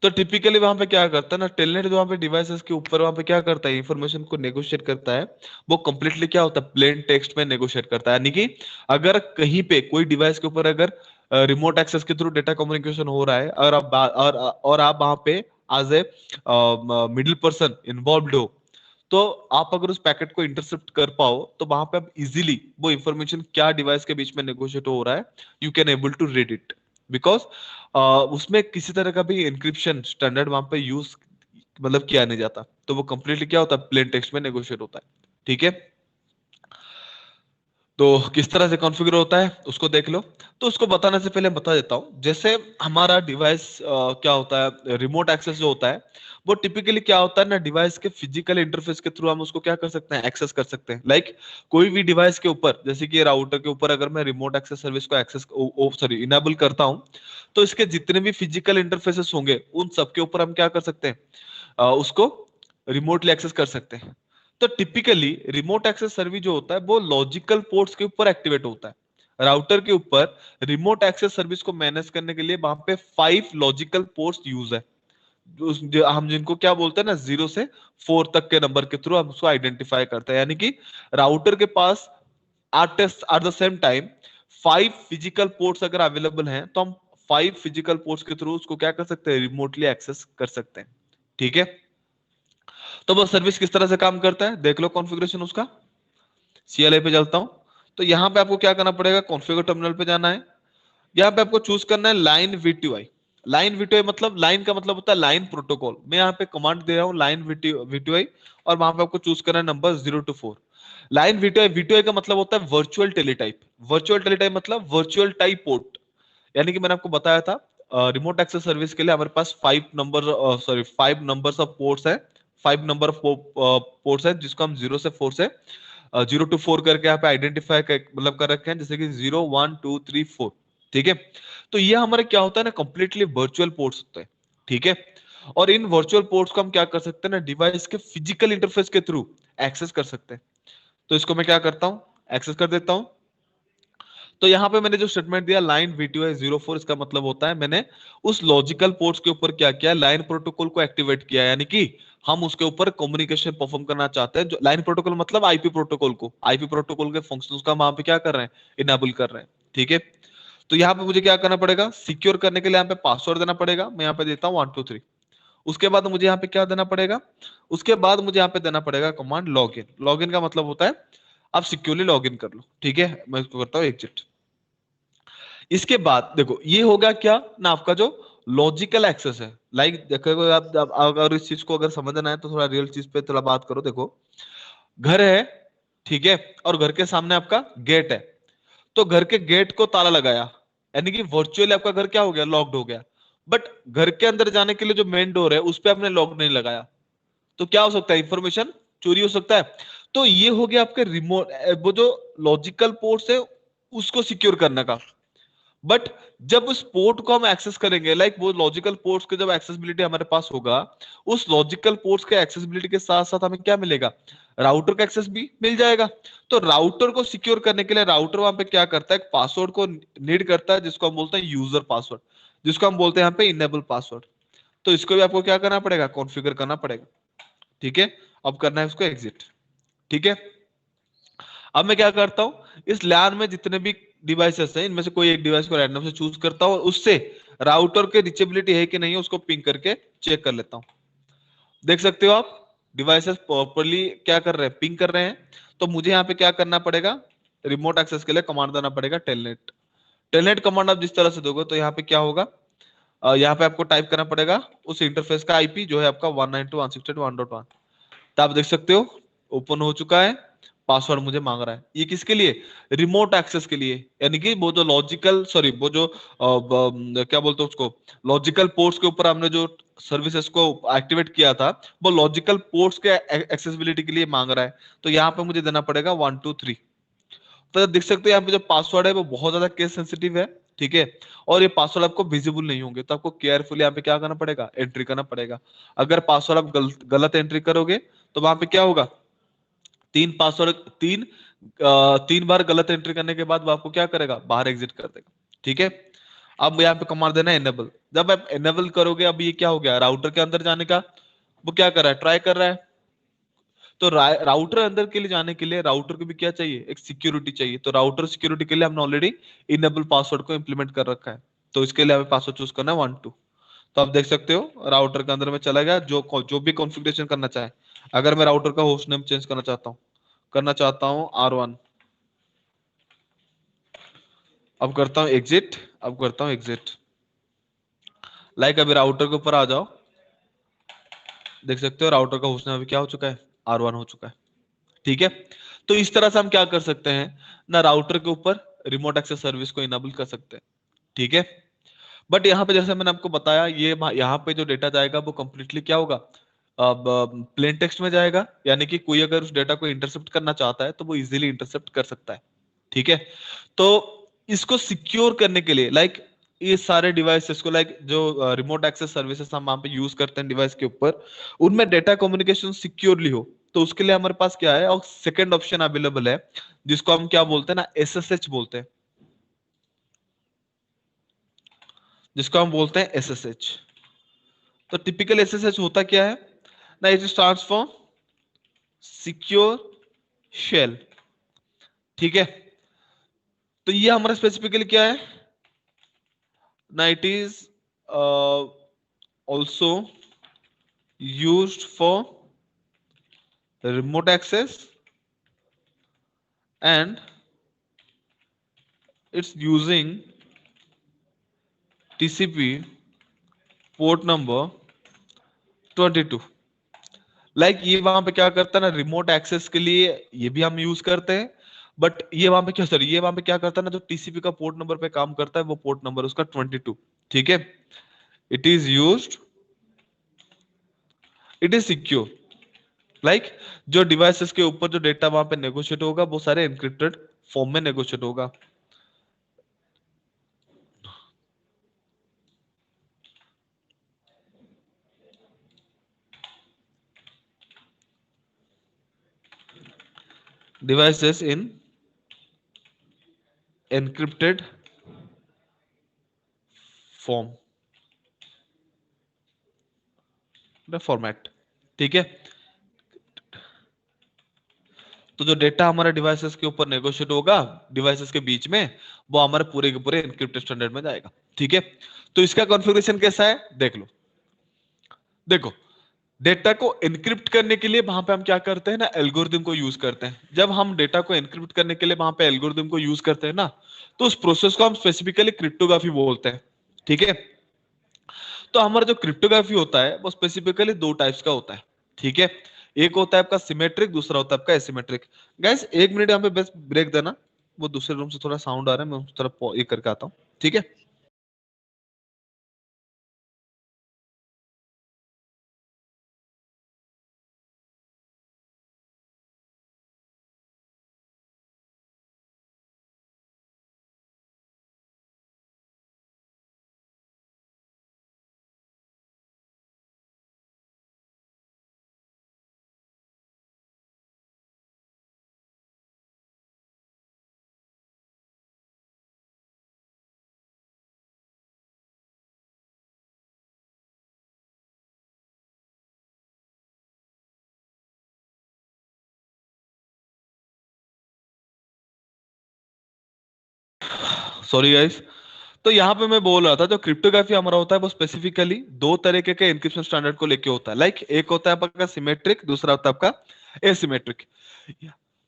तो टिपिकली वहां पे क्या करता है ना, टेलनेट जो वहां पे डिवाइसेस के ऊपर वहां पे क्या करता है, इंफॉर्मेशन को नेगोशिएट करता है, वो कंप्लीटली क्या होता है, प्लेन टेक्स्ट में नेगोशिएट करता है। यानी कि अगर कहीं पे कोई डिवाइस के ऊपर अगर रिमोट एक्सेस के थ्रू डेटा कम्युनिकेशन हो रहा है, और आप वहां पे as a middle person involve हो, तो आप अगर उस पैकेट को इंटरसेप्ट कर पाओ, तो वहां पे आप इजीली वो इंफॉर्मेशन क्या डिवाइस के बीच में नेगोशिएट हो रहा है, you can able to read it, because उसमें किसी तरह का भी एन्क्रिप्शन स्टैंडर्ड वहां पे यूज मतलब किया नहीं जाता, तो वो कंप्लीटली क्या होता है, प्लेन टेक्स्ट में नेगोशिएट होता है, ठीक है। तो किस तरह से कॉन्फ़िगर होता है उसको देख लो। तो उसको बताने से पहले बता देता हूं, जैसे हमारा डिवाइस क्या होता है, रिमोट एक्सेस जो होता है वो टिपिकली क्या होता है ना, डिवाइस के फिजिकल इंटरफेस के थ्रू हम उसको क्या कर सकते हैं, एक्सेस कर सकते हैं। लाइक कोई भी डिवाइस के ऊपर, जैसे कि राउटर के ऊपर अगर मैं रिमोट एक्सेस सर्विस को एक्सेस सॉरी इनेबल करता हूं, तो इसके जितने भी फिजिकल इंटरफेसेस होंगे उन सबके ऊपर हम क्या कर सकते हैं, उसको रिमोटली एक्सेस कर सकते हैं। तो टिपिकली रिमोट एक्सेस सर्विस जो होता है वो लॉजिकल पोर्ट्स के ऊपर एक्टिवेट होता है। राउटर के ऊपर रिमोट एक्सेस सर्विस को मैनेज करने के लिए वहां पे 5 लॉजिकल पोर्ट्स यूज है, जो हम जिनको क्या बोलते हैं ना, 0 से 4 तक के नंबर के थ्रू हम उसको आइडेंटिफाई करते हैं। यानी कि राउटर के पास at the same time 5 physical ports अगर अवेलेबल हैं, तो हम 5 फिजिकल पोर्ट्स के थ्रू उसको क्या कर सकते हैं, रिमोटली एक्सेस कर सकते हैं, ठीक है। तो वो सर्विस किस तरह से काम करता है देख लो, कॉन्फ़िगरेशन उसका। CLI पे चलता हूं, तो यहां पे आपको क्या करना पड़ेगा, कॉन्फ़िगर टर्मिनल पे जाना है। यहाँ पे आपको चूज करना है लाइन वीटीआई। लाइन वीटीआई मतलब, लाइन का मतलब होता है लाइन प्रोटोकॉल। मैं यहाँ पे कमांड दे रहा हूँ लाइन वीटीआई, और वहां पे आपको चूज करना है number 0 to 4। Line VTi, VTi का मतलब होता है वर्चुअल टेलीटाइप। वर्चुअल टेलीटाइप मतलब वर्चुअल टाइप पोर्ट। यानी कि मैंने आपको बताया था, रिमोट एक्सेस सर्विस के लिए हमारे पास 5 नंबर्स ऑफ पोर्ट्स है, 5 नंबर ऑफ पोर्ट्स है, जिसको हम 0 to 4 करके यहाँ पे आइडेंटिफाई मतलब कर रखे हैं, जैसे कि 0 1 2 3 4, ठीक है। तो ये हमारे क्या होता है ना, कंप्लीटली वर्चुअल पोर्ट्स होते हैं, ठीक है। और इन वर्चुअल पोर्ट्स को हम क्या कर सकते हैं ना, डिवाइस के फिजिकल इंटरफेस के थ्रू एक्सेस कर सकते हैं। तो इसको मैं क्या करता हूं, एक्सेस कर देता हूं। तो यहाँ पे मैंने जो स्टेटमेंट दिया लाइन वीटीआई 04, इसका मतलब होता है मैंने उस लॉजिकल पोर्ट्स के ऊपर क्या किया, लाइन प्रोटोकॉल को एक्टिवेट किया। यानी कि हम उसके ऊपर कम्युनिकेशन परफॉर्म करना चाहते हैं। जो लाइन प्रोटोकॉल मतलब आईपी प्रोटोकॉल को, आईपी प्रोटोकॉल के फंक्शंस का हम वहां पे क्या कर रहे हैं, इनेबल कर रहे हैं, ठीक है। तो यहाँ पे मुझे क्या करना पड़ेगा, सिक्योर करने के लिए यहाँ पे पासवर्ड देना पड़ेगा। मैं यहाँ पे देता हूँ 1 2 3। उसके बाद मुझे यहाँ पे क्या देना पड़ेगा, उसके बाद मुझे यहाँ पे देना पड़ेगा कमांड लॉगिन। लॉगिन का मतलब होता है आप सिक्योरली लॉगिन कर लो, ठीक है। मैं इसको करता हूँ एग्जिट। इसके बाद देखो ये होगा क्या ना, आपका जो लॉजिकल एक्सेस है। लाइक देखो आप अगर इस चीज को अगर समझना है तो थोड़ा रियल चीज पे थोड़ा बात करो। देखो घर है, ठीक है, और घर के सामने आपका गेट है। तो घर के गेट को ताला लगाया, यानी कि वर्चुअली आपका घर क्या हो गया, लॉक्ड हो गया। बट घर के अंदर जाने के लिए जो मेन डोर है उस पर आपने लॉक नहीं लगाया, तो क्या हो सकता है, इंफॉर्मेशन चोरी हो सकता है। तो ये हो गया आपके रिमोट, वो जो लॉजिकल पोर्ट्स है उसको सिक्योर करने का। बट जब उस पोर्ट को हम एक्सेस करेंगे, लाइक वो लॉजिकल पोर्ट्स के जब एक्सेसिबिलिटी हमारे पास होगा, उस लॉजिकल पोर्ट्स के एक्सेसिबिलिटी के साथ साथ हमें क्या मिलेगा, राउटर का एक्सेस भी मिल जाएगा। तो राउटर को सिक्योर करने के लिए राउटर वहां पे क्या करता है, पासवर्ड को नीड करता है, जिसको हम बोलते हैं यूजर पासवर्ड, जिसको हम बोलते हैं यहाँ पे इनेबल पासवर्ड। तो इसको भी आपको क्या करना पड़ेगा, कॉन्फ़िगर करना पड़ेगा, ठीक है। अब करना है उसको एग्जिट, ठीक है। अब मैं क्या करता हूं, इस लैन में जितने भी डिवाइसेस हैं इनमें से कोई एक डिवाइस को रैंडम से चूज करता हूं और उससे राउटर के रीचेबिलिटी है कि नहीं है उसको पिंग करके चेक कर लेता हूं। देख सकते हो आप डिवाइसेस प्रॉपर्ली क्या कर रहे हैं, पिंग कर रहे हैं। तो मुझे यहाँ पे क्या करना पड़ेगा, रिमोट एक्सेस के लिए कमांड देना पड़ेगा टेलनेट। टेलनेट कमांड आप जिस तरह से दोगे तो यहाँ पे क्या होगा, यहाँ पे आपको टाइप करना पड़ेगा उस इंटरफेस का आईपी जो है आपका 192.168.1.1। तो आप देख सकते हो ओपन हो चुका है, पासवर्ड मुझे मांग रहा है। ये किसके लिए, रिमोट एक्सेस के लिए। यानी कि वो जो लॉजिकल सॉरी वो जो क्या बोलते हैं उसको, लॉजिकल पोर्ट्स के ऊपर हमने जो सर्विसेज को एक्टिवेट किया था, वो लॉजिकल पोर्ट्स के एक्सेसिबिलिटी के लिए मांग रहा है। तो यहाँ पे मुझे देना पड़ेगा 123। तो देख सकते हो यहाँ पे जो पासवर्ड है वो बहुत ज्यादा केस सेंसिटिव है, ठीक है। और ये पासवर्ड आपको विजिबल नहीं होंगे, तो आपको केयरफुली यहाँ पे क्या करना पड़ेगा, एंट्री करना पड़ेगा। अगर पासवर्ड आप गलत एंट्री करोगे तो वहां पे क्या होगा, तीन पासवर्ड तीन बार गलत एंट्री करने के बाद वो आपको क्या करेगा, बाहर एग्जिट कर देगा, ठीक है। अब यहाँ पे कमांड देना है एनेबल। जब आप एनेबल करोगे, अब ये क्या हो गया, राउटर के अंदर जाने का वो क्या कर रहा है, ट्राई कर रहा है। तो राउटर अंदर के लिए जाने के लिए राउटर को भी क्या चाहिए, एक सिक्योरिटी चाहिए। तो राउटर सिक्योरिटी के लिए हमने ऑलरेडी इनेबल पासवर्ड को इंप्लीमेंट कर रखा है। तो इसके लिए हमें पासवर्ड चूज करना है 12। तो आप देख सकते हो राउटर के अंदर में चला गया, जो भी कॉन्फ़िगरेशन करना चाहे। अगर मैं राउटर का होस्ट नेम चेंज करना चाहता हूँ R1। अब करता हूँ एग्जिट, अब करता हूँ एग्जिट। लाइक अभी राउटर के ऊपर आ जाओ, देख सकते हो राउटर का होस्ट नेम अभी क्या हो चुका है, R1 हो चुका है, ठीक है। तो इस तरह से हम क्या कर सकते हैं ना, राउटर के ऊपर रिमोट एक्सेस सर्विस को इनेबल कर सकते हैं, ठीक है। बट यहाँ पे जैसे मैंने आपको बताया, ये यहाँ पे जो डेटा जाएगा वो कंप्लीटली क्या होगा, अब प्लेन टेक्स्ट में जाएगा। यानी कि कोई अगर उस डेटा को इंटरसेप्ट करना चाहता है तो वो इजीली इंटरसेप्ट कर सकता है, ठीक है। तो इसको सिक्योर करने के लिए लाइक ये सारे डिवाइसेस को, लाइक जो रिमोट एक्सेस सर्विसेज हम वहां पे यूज करते हैं डिवाइस के ऊपर, उनमें डेटा कम्युनिकेशन सिक्योरली हो, तो उसके लिए हमारे पास क्या है, और सेकंड ऑप्शन अवेलेबल है जिसको हम क्या बोलते हैं ना, एसएसएच बोलते हैं, जिसको हम बोलते हैं एसएसएच। तो टिपिकल एसएसएच होता क्या है ना, it stands for secure shell, ठीक है। तो ये हमारा स्पेसिफिकली क्या है ना, it is also used for remote access and it's using TCP port number 22। Like ये वहां पे क्या करता है ना, रिमोट एक्सेस के लिए ये भी हम यूज करते हैं। बट ये वहां पे क्या, सॉरी ये वहां पे क्या करता है ना, जो टीसीपी का पोर्ट नंबर पे काम करता है वो पोर्ट नंबर उसका 22, ठीक है। It is used, it is secure. Like जो डिवाइसेस के ऊपर जो डेटा वहां पे नेगोशिएट होगा वो सारे एनक्रिप्टेड फॉर्म में नेगोशिएट होगा। Devices in encrypted form format, ठीक है। तो जो डेटा हमारे डिवाइसेस के ऊपर नेगोशिएट होगा डिवाइसेस के बीच में, वो हमारे पूरे के पूरे एनक्रिप्टेड स्टैंडर्ड में जाएगा, ठीक है। तो इसका कॉन्फ़िगरेशन कैसा है देख लो। देखो, डेटा को एनक्रिप्ट करने के लिए वहां पे हम क्या करते हैं ना, एल्गोरिदम को यूज करते हैं। जब हम डेटा को एनक्रिप्ट करने के लिए वहां पे एल्गोरिदम को यूज करते हैं ना, तो उस प्रोसेस को हम स्पेसिफिकली क्रिप्टोग्राफी बोलते हैं, ठीक है। तो हमारा जो क्रिप्टोग्राफी होता है वो स्पेसिफिकली दो टाइप्स का होता है, ठीक है। एक होता है आपका सिमेट्रिक, दूसरा होता है आपका एसिमेट्रिक। गाइस एक मिनट यहाँ पे बस ब्रेक देना, वो दूसरे रूम से थोड़ा साउंड आ रहा है, मैं उस तरफ ये करके आता हूँ, ठीक है। Sorry guys. तो यहाँ पे मैं बोल रहा था जो क्रिप्टोग्राफी हमारा होता है वो स्पेसिफिकली दो तरीके के एन्क्रिप्शन स्टैंडर्ड को लेके होता है। लाइक एक होता है आपका सिमेट्रिक, दूसरा होता है आपका एसिमेट्रिक।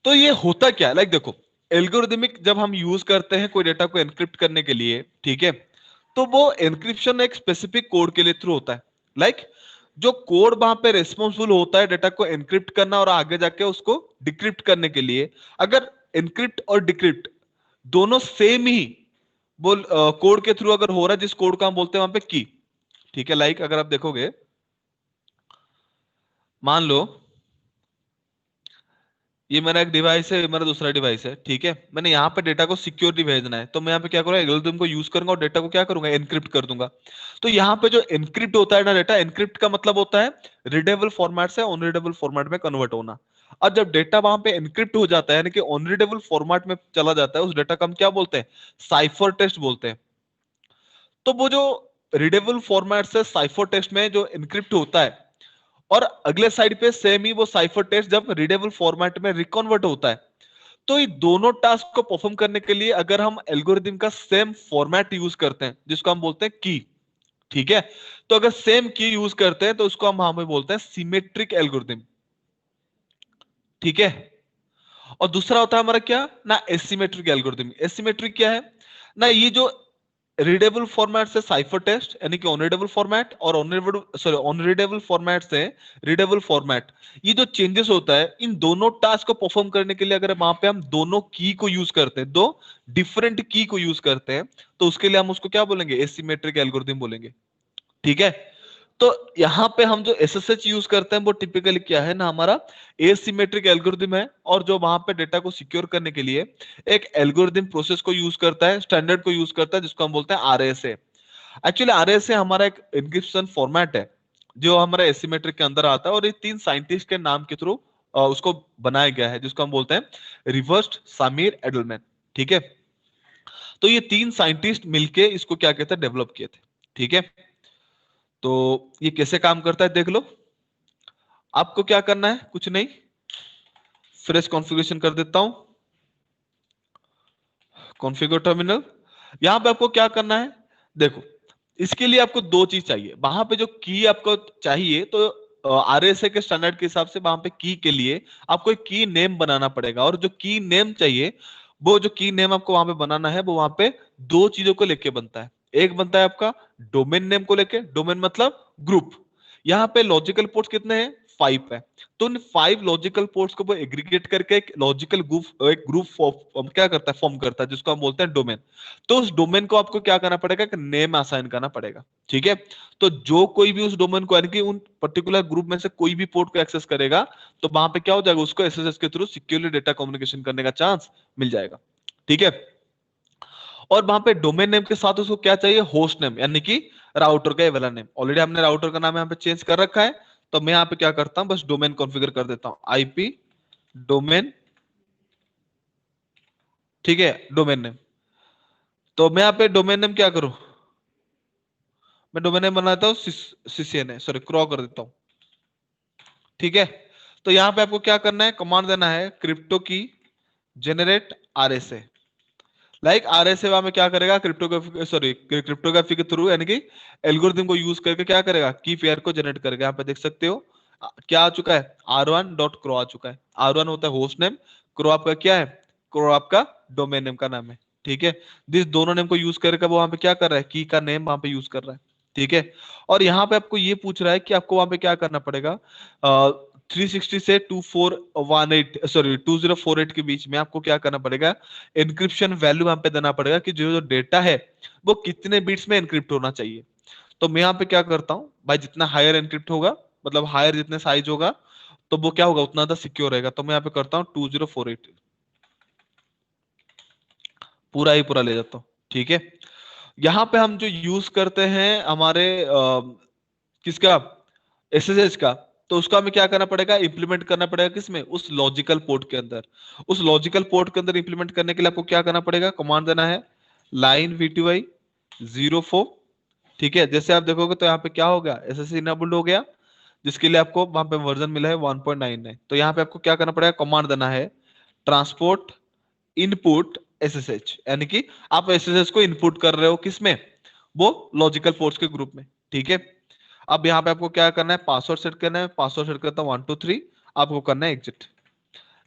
तो ये होता क्या है, लाइक देखो, एल्गोरिदमिक जब हम यूज करते हैं कोई डेटा को एनक्रिप्ट करने के लिए, ठीक है, तो वो एनक्रिप्शन एक स्पेसिफिक कोड के लिए थ्रू होता है। लाइक जो कोड वहां पे रेस्पॉन्सिबल होता है डेटा को एनक्रिप्ट करना और आगे जाके उसको डिक्रिप्ट करने के लिए, अगर एनक्रिप्ट और डिक्रिप्ट दोनों सेम ही बोल कोड के थ्रू अगर हो रहा है, जिस कोड को हम बोलते हैं वहां पे की, ठीक है। लाइक अगर आप देखोगे, मान लो ये मेरा एक डिवाइस है, ये मेरा दूसरा डिवाइस है, ठीक है। मैंने यहाँ पे डेटा को सिक्योरली भेजना है, तो मैं यहाँ पे क्या करूंगा, एल्गोरिथम को यूज करूंगा और डेटा को क्या करूंगा, एनक्रिप्ट कर दूंगा। तो यहाँ पे जो एनक्रिप्ट होता है ना डेटा, एनक्रिप्ट का मतलब होता है रीडेबल फॉर्मेट से अनरीडेबल फॉर्मेट में कन्वर्ट होना। और जब डेटा वहां पे एनक्रिप्ट हो जाता है, यानी कि अनरीडेबल फॉर्मेट में चला जाता है, उस डेटा को हम क्या बोलते हैं, साइफर टेक्स्ट बोलते हैं। तो वो जो रीडेबल फॉर्मेट से साइफर टेक्स्ट में जो एनक्रिप्ट होता है, और अगले साइड पे सेम ही वो साइफर टेक्स्ट जब रीडेबल फॉर्मेट में रिकन्वर्ट होता है, तो ये दोनों टास्क को परफॉर्म करने के लिए अगर हम एल्गोरिदम का सेम फॉर्मेट यूज करते हैं, जिसको हम बोलते हैं की, ठीक है। तो अगर सेम की यूज करते हैं तो उसको हम हमें बोलते हैं सिमेट्रिक एल्गोरिदम, ठीक है। और दूसरा होता है हमारा क्या ना, एसिमेट्रिक एल्गोरिदम। एसिमेट्रिक क्या है ना, ये जो रीडेबल फॉर्मेट से साइफर टेक्स्ट यानी कि ऑनरीडेबल फॉर्मेट, और ऑनरीडेबल फॉर्मेट से रीडेबल फॉर्मेट, ये जो चेंजेस होता है इन दोनों टास्क को परफॉर्म करने के लिए अगर वहां पे हम दोनों की को यूज करते हैं, दो डिफरेंट की को यूज करते हैं, तो उसके लिए हम उसको क्या बोलेंगे, एसिमेट्रिक एल्गोरिथम बोलेंगे, ठीक है। तो यहां पे हम जो एसएसएच यूज करते हैं वो टिपिकली क्या है ना, हमारा एसिमेट्रिक एल्गोरिथम है, और जो वहां पे डेटा को सिक्योर करने के लिए एक एल्गोरिथम प्रोसेस को यूज करता है, स्टैंडर्ड को यूज करता है, जिसको हम बोलते हैं आरएसए। एक्चुअली आरएसए हमारा एक एन्क्रिप्शन फॉर्मेट है जो हमारा एसिमेट्रिक के अंदर आता है, और ये तीन साइंटिस्ट के नाम के थ्रू उसको बनाया गया है, जिसको हम बोलते हैं रिवर्स्ड सामीर एडलमैन, ठीक है। तो ये तीन साइंटिस्ट मिलके इसको क्या कहते हैं, डेवलप किए थे, ठीक है। तो ये कैसे काम करता है देख लो। आपको क्या करना है, कुछ नहीं, फ्रेश कॉन्फ़िगरेशन कर देता हूं, कॉन्फ़िगर टर्मिनल। यहां पे आपको क्या करना है, देखो, इसके लिए आपको दो चीज चाहिए। वहां पे जो की आपको चाहिए, तो आरएसए के स्टैंडर्ड के हिसाब से वहां पे की के लिए आपको एक की नेम बनाना पड़ेगा, और जो की नेम चाहिए, वो जो की नेम आपको वहां पे बनाना है, वो वहां पे दो चीजों को लेके बनता है। एक बनता है आपका डोमेन नेम को लेके, डोमेन मतलब ग्रुप। यहाँ पे लॉजिकल पोर्ट्स कितने हैं, 5 है। तो उन 5 लॉजिकल पोर्ट्स को वो एग्रीगेट करके एक लॉजिकल ग्रुप, एक ग्रुप फॉर्म क्या करता है, फॉर्म करता है, जिसको हम बोलते हैं डोमेन। तो उस डोमेन को आपको क्या करना पड़ेगा, एक नेम असाइन करना पड़ेगा, ठीक है। तो जो कोई भी उस डोमेन को यानी कि उन पर्टिकुलर ग्रुप में से कोई भी पोर्ट को एक्सेस करेगा, तो वहां पे क्या हो जाएगा, उसको एसएसएस के थ्रू सिक्योरली डेटा कम्युनिकेशन करने का चांस मिल जाएगा, ठीक है। और वहां पे डोमेन नेम के साथ उसको क्या चाहिए, होस्ट नेम, यानी कि राउटर का ये वाला नेम। ऑलरेडी हमने राउटर का नाम यहाँ पे चेंज कर रखा है, तो मैं यहाँ पे क्या करता हूँ, बस डोमेन कॉन्फ़िगर कर देता हूँ, आईपी डोमेन, ठीक है, डोमेन नेम। तो मैं यहाँ पे डोमेन नेम क्या करूं, मैं डोमेन नेम बनाता हूँ सीसीएनए, सॉरी क्रॉ कर देता हूँ, ठीक है। तो यहाँ पे आपको क्या करना है, कमांड देना है क्रिप्टो की जेनरेट आरएसए। लाइक आरएसए में क्या करेगा, क्रिप्टोग्राफी के थ्रू यानी कि एल्गोरिथम को यूज करके क्या करेगा, की पेयर को जनरेट करेगा। यहाँ पे देख सकते हो क्या आ चुका है, r1.crow आ चुका है। r1 होता है होस्ट नेम, क्रो आपका क्या है, क्रो आपका डोमेन नेम का नाम है, ठीक है। दिस दोनों नेम को यूज करके वो वहां पे क्या कर रहा है, की का नेम वहां पे यूज कर रहा है, ठीक है। और यहाँ पे आपको ये पूछ रहा है कि आपको वहां पे क्या करना पड़ेगा, 360 से 2418 सॉरी 2048 के बीच में आपको क्या करना पड़ेगा, एनक्रिप्शन वैल्यू वहां पे देना पड़ेगा कि जो जो डेटा है वो कितने बिट्स में एनक्रिप्ट होना चाहिए। तो मैं यहाँ पे क्या करता हूँ भाई, जितना हायर एनक्रिप्ट होगा, मतलब हायर जितने साइज होगा, तो वो क्या होगा, उतना ज्यादा सिक्योर रहेगा। तो मैं यहाँ पे करता हूँ 2048, पूरा ही पूरा ले जाता हूँ, ठीक है। यहाँ पे हम जो यूज करते हैं हमारे किसका, एसएसएच का, तो उसका हमें क्या करना पड़ेगा, इंप्लीमेंट करना पड़ेगा किसमें, उस लॉजिकल पोर्ट के अंदर। उस लॉजिकल पोर्ट के अंदर इंप्लीमेंट करने के लिए आपको क्या करना पड़ेगा, कमांड देना है लाइन VTY 04, ठीक है। जैसे आप देखोगे तो यहाँ पे क्या होगा, एसएसएच इनेबल्ड हो गया, जिसके लिए आपको वहां पे वर्जन मिला है 1.99। तो यहाँ पे आपको क्या करना पड़ेगा, कमांड देना है ट्रांसपोर्ट इनपुट SSH, यानी कि आप SSH को इनपुट कर रहे हो किसमें, वो लॉजिकल पोर्ट्स के ग्रुप में, ठीक है। अब यहाँ पे आपको क्या करना है, पासवर्ड सेट करना है, पासवर्ड सेट करता हूँ 1 2 3, आपको करना है एग्जिट।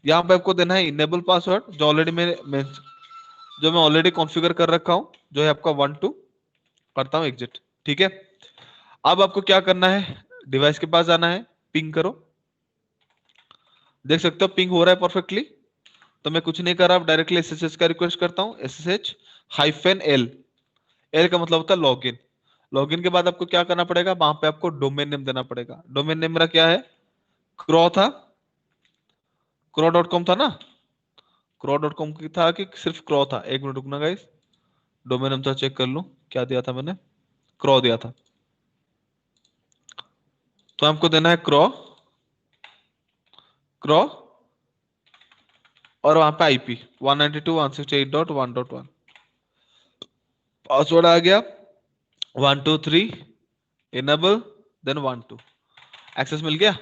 यहाँ पे आपको देना है इनेबल पासवर्ड, जो मैं ऑलरेडी कॉन्फ़िगर कर रखा हूँ, जो है आपका 1 2, करता हूँ एग्जिट, ठीक है। अब आपको क्या करना है, डिवाइस के पास जाना है, पिंग करो, देख सकते हो पिंग हो रहा है परफेक्टली। तो मैं कुछ नहीं कर रहा, डायरेक्टली एसएसएच का रिक्वेस्ट करता हूँ, एसएसएच -L, एल का मतलब होता है लॉगिन। लॉगिन के बाद आपको क्या करना पड़ेगा, वहां पे आपको डोमेन नेम देना पड़ेगा। डोमेन नेम मेरा क्या है, क्रो था, क्रो.com था ना, क्रो.com की था कि सिर्फ क्रो था, एक मिनट रुकना गाइस, डोमेन नेम तो चेक कर लूं, क्या दिया था मैंने, क्रो दिया था। तो हमको देना है क्रो, क्रो, और वहां पे आईपी 192.168.1.1, पासवर्ड आ गया 1 2 3, इनेबल, देन 1 2, एक्सेस मिल गया।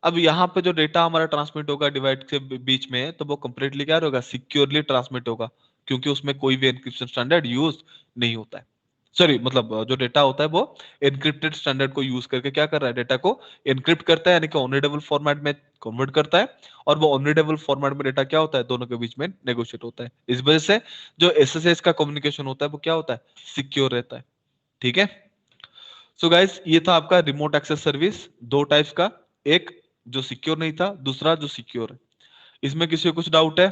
अब यहाँ पे जो डेटा हमारा ट्रांसमिट होगा डिवाइस के बीच में, तो वो कंप्लीटली क्या होगा, सिक्योरली ट्रांसमिट होगा, क्योंकि उसमें कोई भी एनक्रिप्शन स्टैंडर्ड यूज नहीं होता है। सॉरी, मतलब जो डेटा होता है वो एनक्रिप्टेड स्टैंडर्ड को यूज करके क्या कर रहा है, डेटा को एनक्रिप्ट करता है, यानी कि ऑनरीडेबल फॉर्मेट में कन्वर्ट करता है। और वो ऑनरीडेबल फॉर्मेट में डेटा क्या होता है, दोनों के बीच में नेगोशिएट होता है। इस वजह से जो एसएसएस का कम्युनिकेशन होता है वो क्या होता है, सिक्योर रहता है, ठीक है। सो गाइस, ये था आपका रिमोट एक्सेस सर्विस, दो टाइप्स का, एक जो सिक्योर नहीं था, दूसरा जो सिक्योर है। इसमें किसी को कुछ डाउट है?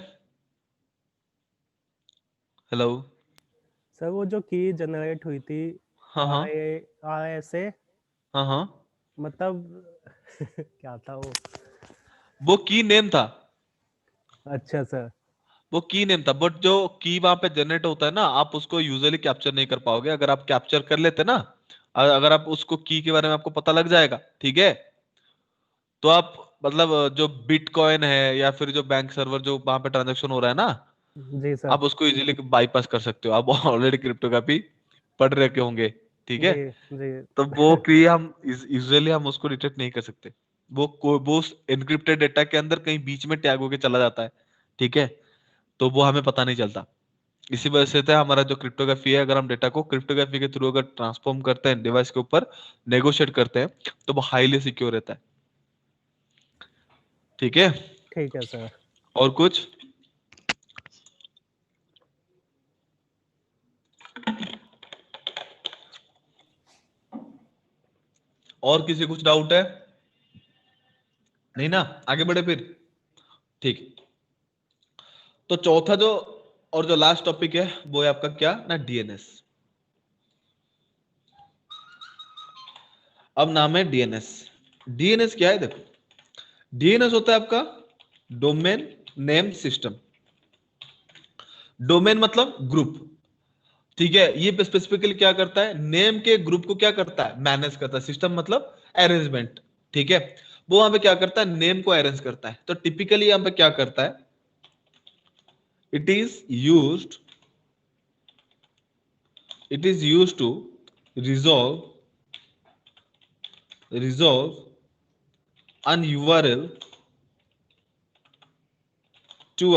हेलो। सर वो जो की जनरेट हुई थी हाँ हाँ RSA, हाँ हाँ, मतलब क्या था वो की नेम था, अच्छा सर, वो की नेम था, बट जो की वहां पे जनरेट होता है ना, आप उसको यूजुअली कैप्चर नहीं कर पाओगे। अगर आप कैप्चर कर लेते ना, अगर आप उसको की के बारे में आपको पता लग जाएगा, ठीक है, तो आप मतलब जो बिटकॉइन है या फिर जो बैंक सर्वर जो वहां पे ट्रांजेक्शन हो रहा है ना, जी सर, आप उसको इजीली बाईपास कर सकते हो। आप ऑलरेडी क्रिप्टोग्राफी पढ़ रखे होंगे, ठीक है। जी जी तो वो की हम यूजुअली हम उसको डिटेक्ट नहीं कर सकते, वो एनक्रिप्टेड डेटा के अंदर कहीं बीच में टैग होके चला जाता है, ठीक है, तो वो हमें पता नहीं चलता। इसी वजह से तो हमारा जो क्रिप्टोग्राफी है, अगर हम डेटा को क्रिप्टोग्राफी के थ्रू अगर ट्रांसफॉर्म करते हैं डिवाइस के ऊपर, नेगोशिएट करते हैं, तो वो हाईली सिक्योर रहता है, ठीक है। ठीक है सर। और कुछ? और किसी कुछ डाउट है? नहीं ना, आगे बढ़े फिर, ठीक। तो चौथा जो और जो लास्ट टॉपिक है वो है आपका क्या ना, डीएनएस। अब नाम है डीएनएस। डीएनएस क्या है, देखो, डीएनएस होता है आपका डोमेन नेम सिस्टम। डोमेन मतलब ग्रुप, ठीक है, ये स्पेसिफिकली क्या करता है, नेम के ग्रुप को क्या करता है, मैनेज करता है। सिस्टम मतलब अरेंजमेंट, ठीक है, वो वहां पे क्या करता है, नेम को अरेंज करता है। तो टिपिकली यहां पे क्या करता है, it is used to resolve an URL to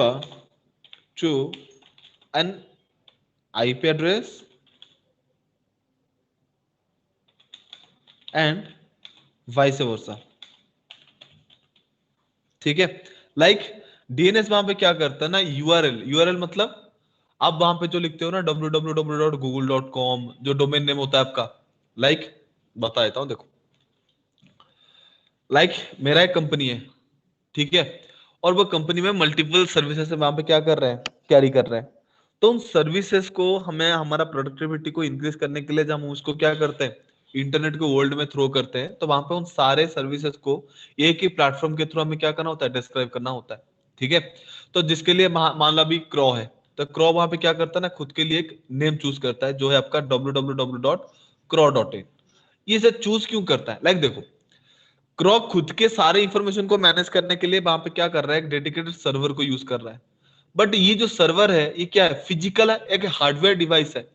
an IP address and vice versa, ठीक है। लाइक डीएनएस वहां पे क्या करता है ना, यूआरएल मतलब आप वहां पे जो लिखते हो ना www.google.com, जो डोमेन नेम होता है आपका, लाइक बता देता हूं, देखो, लाइक मेरा एक कंपनी है, ठीक है, और वो कंपनी में मल्टीपल सर्विसेज वहां पे क्या कर रहे हैं, कैरी कर रहे हैं। तो उन सर्विसेज को हमें हमारा प्रोडक्टिविटी को इंक्रीज करने के लिए जब हम उसको क्या करते हैं, इंटरनेट को वर्ल्ड में थ्रो करते हैं, तो वहां पे उन सारे सर्विसेज को एक ही प्लेटफॉर्म के थ्रू हमें क्या करना होता है, डिस्क्राइब करना होता है, ठीक है। तो जिसके लिए मान लो अभी क्रो है, तो क्रो वहां पे क्या करता है ना, खुद के लिए एक नेम चूज करता है, जो है आपका www.crow.in। ये से चूज क्यों करता है, लाइक देखो, क्रो खुद के सारे इंफॉर्मेशन को मैनेज करने के लिए वहां पे क्या कर रहा है, एक डेडिकेटेड सर्वर को यूज कर रहा है। बट ये जो सर्वर है ये क्या है, फिजिकल है, एक हार्डवेयर डिवाइस है।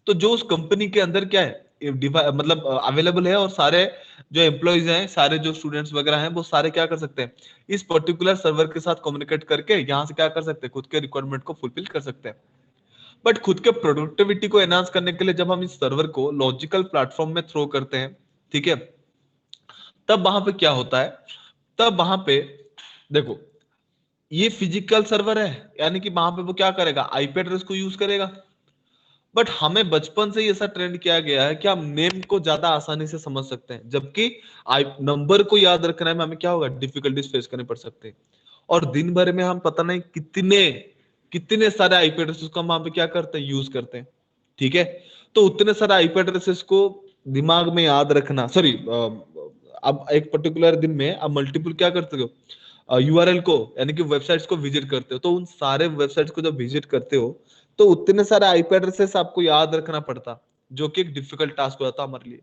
तो जो उस कंपनी के अंदर क्या है, मतलब अवेलेबल है, और सारे जो एम्प्लॉइज हैं, सारे जो स्टूडेंट्स वगैरह हैं, वो सारे क्या कर सकते हैं, इस पर्टिकुलर सर्वर के साथ कम्युनिकेट करके यहाँ से क्या कर सकते हैं, खुद के रिक्वायरमेंट को फुलफिल कर सकते हैं, बट खुद के प्रोडक्टिविटी को एनहांस करने के लिए जब हम इस सर्वर को लॉजिकल प्लेटफॉर्म में थ्रो करते हैं, ठीक है, तब वहां पे क्या होता है, तब वहां पे देखो ये फिजिकल सर्वर है, यानी कि वहां पे वो क्या करेगा, आईपी एड्रेस को यूज करेगा। बट हमें बचपन से ही ऐसा ट्रेंड किया गया है कि हम नेम को ज्यादा आसानी से समझ सकते हैं, जबकि नंबर को याद रखने में हमें क्या होगा, डिफिकल्टीज फेस करनी पड़ सकती है। और दिन भर में हम पता नहीं कितने कितने सारे आईपी एड्रेसेस को हम वहां पे क्या करते हैं, यूज करते हैं, ठीक है। तो उतने सारे आईपी एड्रेसेस को दिमाग में याद रखना, सॉरी, अब एक पर्टिकुलर दिन में आप मल्टीपल क्या करते हो, यूआरएल को, यानी कि वेबसाइट्स को विजिट करते हो, तो उन सारे वेबसाइट्स को जब विजिट करते हो तो उतने सारे आईपी एड्रेसेस आपको याद रखना पड़ता, जो कि एक डिफिकल्ट टास्क होता है हमारे लिए।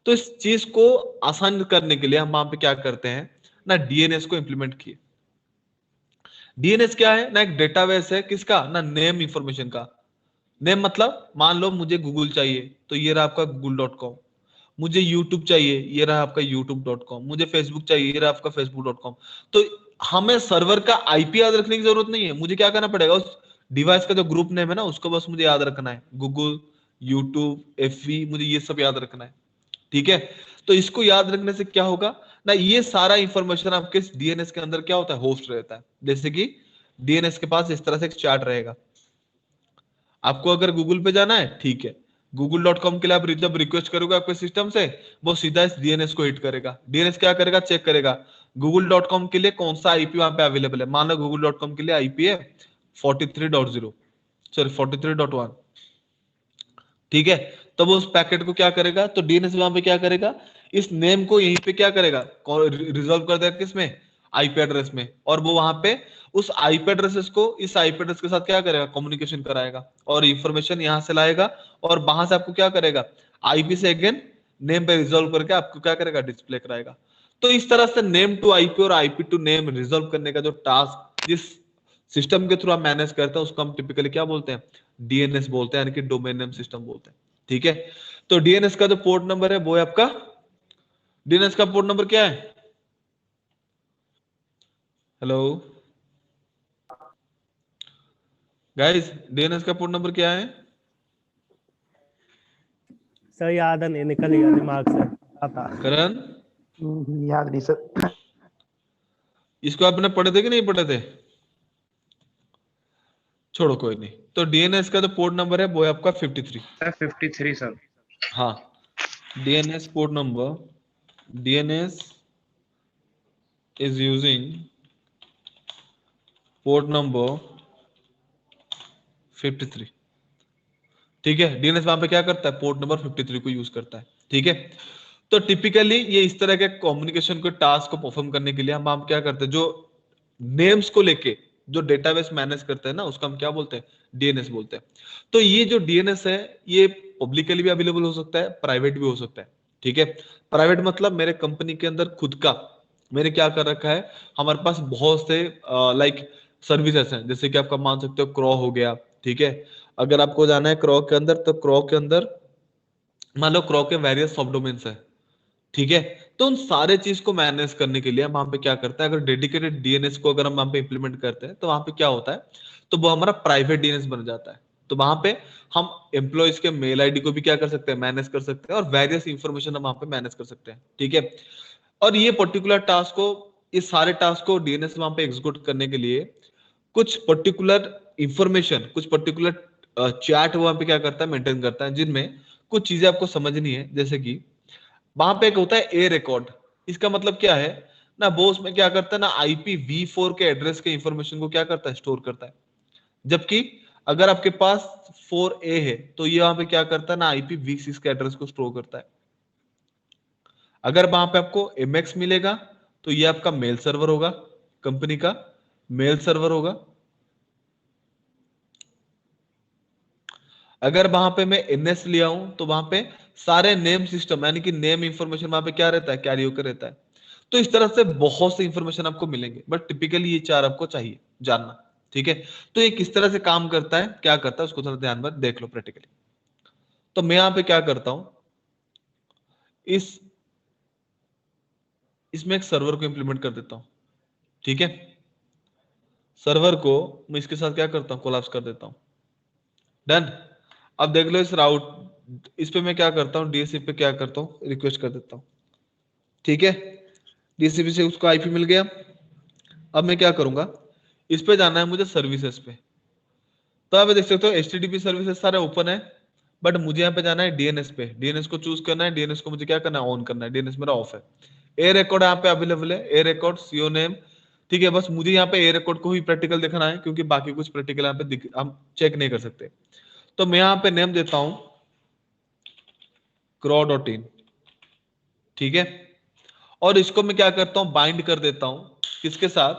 तो इस चीज को आसान करने के लिए हम वहां पे क्या करते हैं ना, डीएनएस को इंप्लीमेंट किए। डीएनएस क्या है ना, एक डेटाबेस है किसका ना, नेम इंफॉर्मेशन का। नेम मतलब मान लो मुझे गूगल चाहिए तो ये रहा आपका google.com, मुझे यूट्यूब चाहिए ये रहा आपका youtube.com, मुझे फेसबुक चाहिए ये रहा आपका facebook.com। तो हमें सर्वर का आईपी याद रखने की जरूरत नहीं है, मुझे क्या करना पड़ेगा, उस डिवाइस का जो ग्रुप नेम है ना उसको बस मुझे याद रखना है, गूगल, यूट्यूब, एफवी, मुझे ये सब याद रखना है, ठीक है। तो इसको याद रखने से क्या होगा ना, ये सारा इंफॉर्मेशन आपके डीएनएस के अंदर क्या होता है, होस्ट रहता है। जैसे कि डीएनएस के पास इस तरह से एक चार्ट रहेगा, आपको अगर गूगल पे जाना है, ठीक है, google.com के लिए आप जब रिक्वेस्ट करोगे आपके सिस्टम से, वो सीधा इस डीएनएस को हिट करेगा। डीएनएस क्या करेगा, चेक करेगा google.com के लिए कौन सा आईपी वहां पे अवेलेबल है। मान लो google.com के लिए आईपी है 43.0, सॉरी 43.1, ठीक है। तब उस पैकेट को क्या करेगा, तो डीएनएस वहां पे क्या करेगा, इस नेम को यहीं पे क्या करेगा, रिजॉल्व कर देगा किसमें, आईपी एड्रेस में, और वो वहां पे उस आईपी एड्रेसेस को इस आईपी एड्रेस के साथ क्या करेगा, कम्युनिकेशन कराएगा और इंफॉर्मेशन यहां से लाएगा, और वहां से आपको क्या करेगा, आईपी से अगेन नेम पे रिजॉल्व करके आपको क्या करेगा, डिस्प्ले कराएगा। तो इस तरह से नेम टू आईपी और आईपी टू नेम रिजॉल्व करने का जो टास्क जिस सिस्टम के थ्रू हम मैनेज करते हैं उसको हम टिपिकली क्या बोलते हैं, डीएनएस बोलते हैं, यानी कि डोमेन नेम सिस्टम बोलते हैं, ठीक है। तो डीएनएस का जो पोर्ट नंबर है वो है आपका, डीएनएस का पोर्ट नंबर क्या है, हेलो गाइस, डीएनएस का पोर्ट नंबर क्या है, सर याद है, नहीं निकल गया दिमाग से, आता। करण, याद नहीं सर। इसको आपने पढ़े थे कि नहीं पढ़े थे, छोड़ो कोई नहीं। तो डीएनएस का जो पोर्ट नंबर है वो है आपका 53 सर 53 सर। हाँ, DNS port number, DNS is using port number 53, ठीक है। डीएनएस वहां पे क्या करता है, पोर्ट नंबर 53 को यूज करता है, ठीक है। तो टिपिकली ये इस तरह के कम्युनिकेशन के टास्क को परफॉर्म करने के लिए हम क्या करते हैं, जो नेम्स को लेके जो डेटाबेस मैनेज करते हैं ना उसको हम क्या बोलते हैं, डीएनएस बोलते हैं। तो ये जो डीएनएस है ये पब्लिकली भी अवेलेबल हो सकता है, प्राइवेट भी हो सकता है, ठीक है। प्राइवेट मतलब मेरे कंपनी के अंदर खुद का मैंने क्या कर रखा है, हमारे पास बहुत से लाइक सर्विसेज हैं, जैसे कि आपका मान सकते हो क्रो हो गया, ठीक है। अगर आपको जाना है क्रो के अंदर, तो क्रो के अंदर मान लो क्रो के वेरियस सब डोमेन्स है, ठीक है। तो उन सारे चीज को मैनेज करने के लिए हम वहां पे क्या करते हैं, अगर डेडिकेटेड डीएनएस को अगर हम वहां पे इंप्लीमेंट करते हैं तो वहां पे क्या होता है, तो वो हमारा प्राइवेट डीएनएस बन जाता है। तो वहां पे हम एम्प्लॉयज के मेल आईडी को भी क्या कर सकते हैं, मैनेज कर सकते हैं, और वेरियस इंफॉर्मेशन हम वहां पे मैनेज कर सकते हैं, ठीक है। और ये पर्टिकुलर टास्क को, इस सारे टास्क को डीएनएस वहां पे एग्जीक्यूट करने के लिए कुछ पर्टिकुलर इंफॉर्मेशन, कुछ पर्टिकुलर चैट वहां पे क्या करता है, मेंटेन करता है, जिनमें कुछ चीजें आपको समझनी है। जैसे कि वहां पे एक होता है ए रिकॉर्ड, इसका मतलब क्या है ना, वो उसमें क्या करता है ना, IPv4 के एड्रेस के इंफॉर्मेशन को क्या करता है, स्टोर करता है। जबकि अगर आपके पास 4A है तो ये वहां पे क्या करता है ना, IPv6 के एड्रेस को स्टोर करता है। अगर वहां पे आपको MX मिलेगा तो ये आपका मेल सर्वर होगा, कंपनी का मेल सर्वर होगा। अगर वहां पे मैं NS ले आऊं तो वहां पे सारे नेम सिस्टम, यानी कि नेम इंफॉर्मेशन वहां पे क्या रहता है, कैरी होकर रहता है। तो इस तरह से बहुत से इंफॉर्मेशन आपको मिलेंगे, बट टिपिकली ये चार आपको चाहिए जानना, ठीक है। तो ये किस तरह से काम करता है, क्या करता है, उसको थोड़ा ध्यान में देख लो प्रैक्टिकली। तो मैं यहाँ पे क्या करता हूं, इस इसमें एक सर्वर को इंप्लीमेंट कर देता हूं, ठीक है। सर्वर को मैं इसके साथ क्या करता हूं, कोलैप्स कर देता हूं। डन। अब देख लो इस राउट, इस पे मैं क्या करता हूँ, डीएससी पे क्या करता हूँ, रिक्वेस्ट कर देता हूँ, ठीक है। डीएससीपी से उसको आईपी मिल गया। अब मैं क्या करूंगा, इस पे जाना है मुझे सर्विसेज पे। तो आप देख सकते हो एचटीटीपी सर्विसेज सारे ओपन है, बट मुझे यहाँ पे जाना है डीएनएस पे। डीएनएस को चूज करना है, डीएनएस को मुझे क्या करना है, ऑन करना है। डीएनएस मेरा ऑफ है। ए रिकॉर्ड यहाँ पे अवेलेबल है, ए रिकॉर्ड सीओ नेम, ठीक है। बस मुझे यहाँ पे ए रिकॉर्ड को ही प्रैक्टिकल दिखाना है, क्योंकि बाकी कुछ प्रैक्टिकल यहाँ पे हम चेक नहीं कर सकते। तो मैं यहाँ पे नेम देता हूं crow.in, ठीक है। और इसको मैं क्या करता हूं, बाइंड कर देता हूं किसके साथ,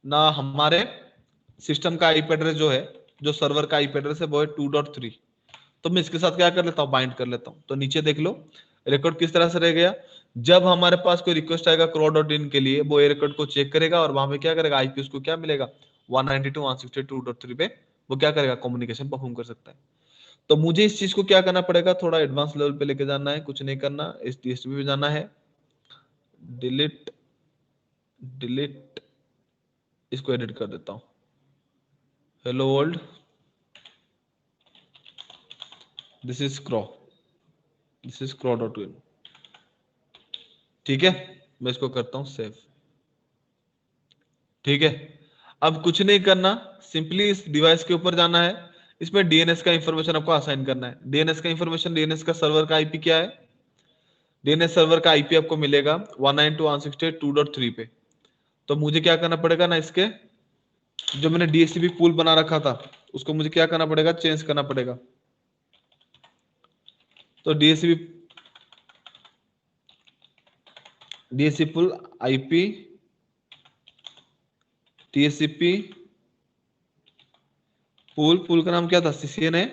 ना हमारे सिस्टम का आईपी एड्रेस जो है, जो सर्वर का आईपी एड्रेस है वो है 2.3। तो मैं इसके साथ क्या कर लेता हूं, बाइंड कर लेता हूं। तो नीचे देख लो रिकॉर्ड किस तरह से रह गया। जब हमारे पास कोई रिक्वेस्ट आएगा crow.in के लिए, वो ए रिकॉर्ड को चेक करेगा और वहां पे क्या करेगा, आईपी उसको क्या मिलेगा, 192.168.2.3 पे वो क्या करेगा, कम्युनिकेशन परफॉर्म कर सकता है। तो मुझे इस चीज को क्या करना पड़ेगा, थोड़ा एडवांस लेवल पे लेके जाना है, कुछ नहीं करना, इस डीएसपी पे जाना है, डिलीट डिलीट, इसको एडिट कर देता हूं, hello world, this is crow.in, ठीक है। मैं इसको करता हूं सेव, ठीक है। अब कुछ नहीं करना, सिंपली इस डिवाइस के ऊपर जाना है, इसमें डीएनएस का इंफॉर्मेशन आपको असाइन करना है। डीएनएस का इंफॉर्मेशन, डीएनएस का सर्वर का आईपी क्या है, डीएनएस सर्वर का आईपी आपको मिलेगा 192.168.2.3 पे। तो मुझे क्या करना पड़ेगा ना, इसके जो मैंने डीएचसीपी पूल बना रखा था उसको मुझे क्या करना पड़ेगा, चेंज करना पड़ेगा। तो डीएचसीपी पूल आईपी टीएससीपी पूल का नाम क्या था, सीसीएन है।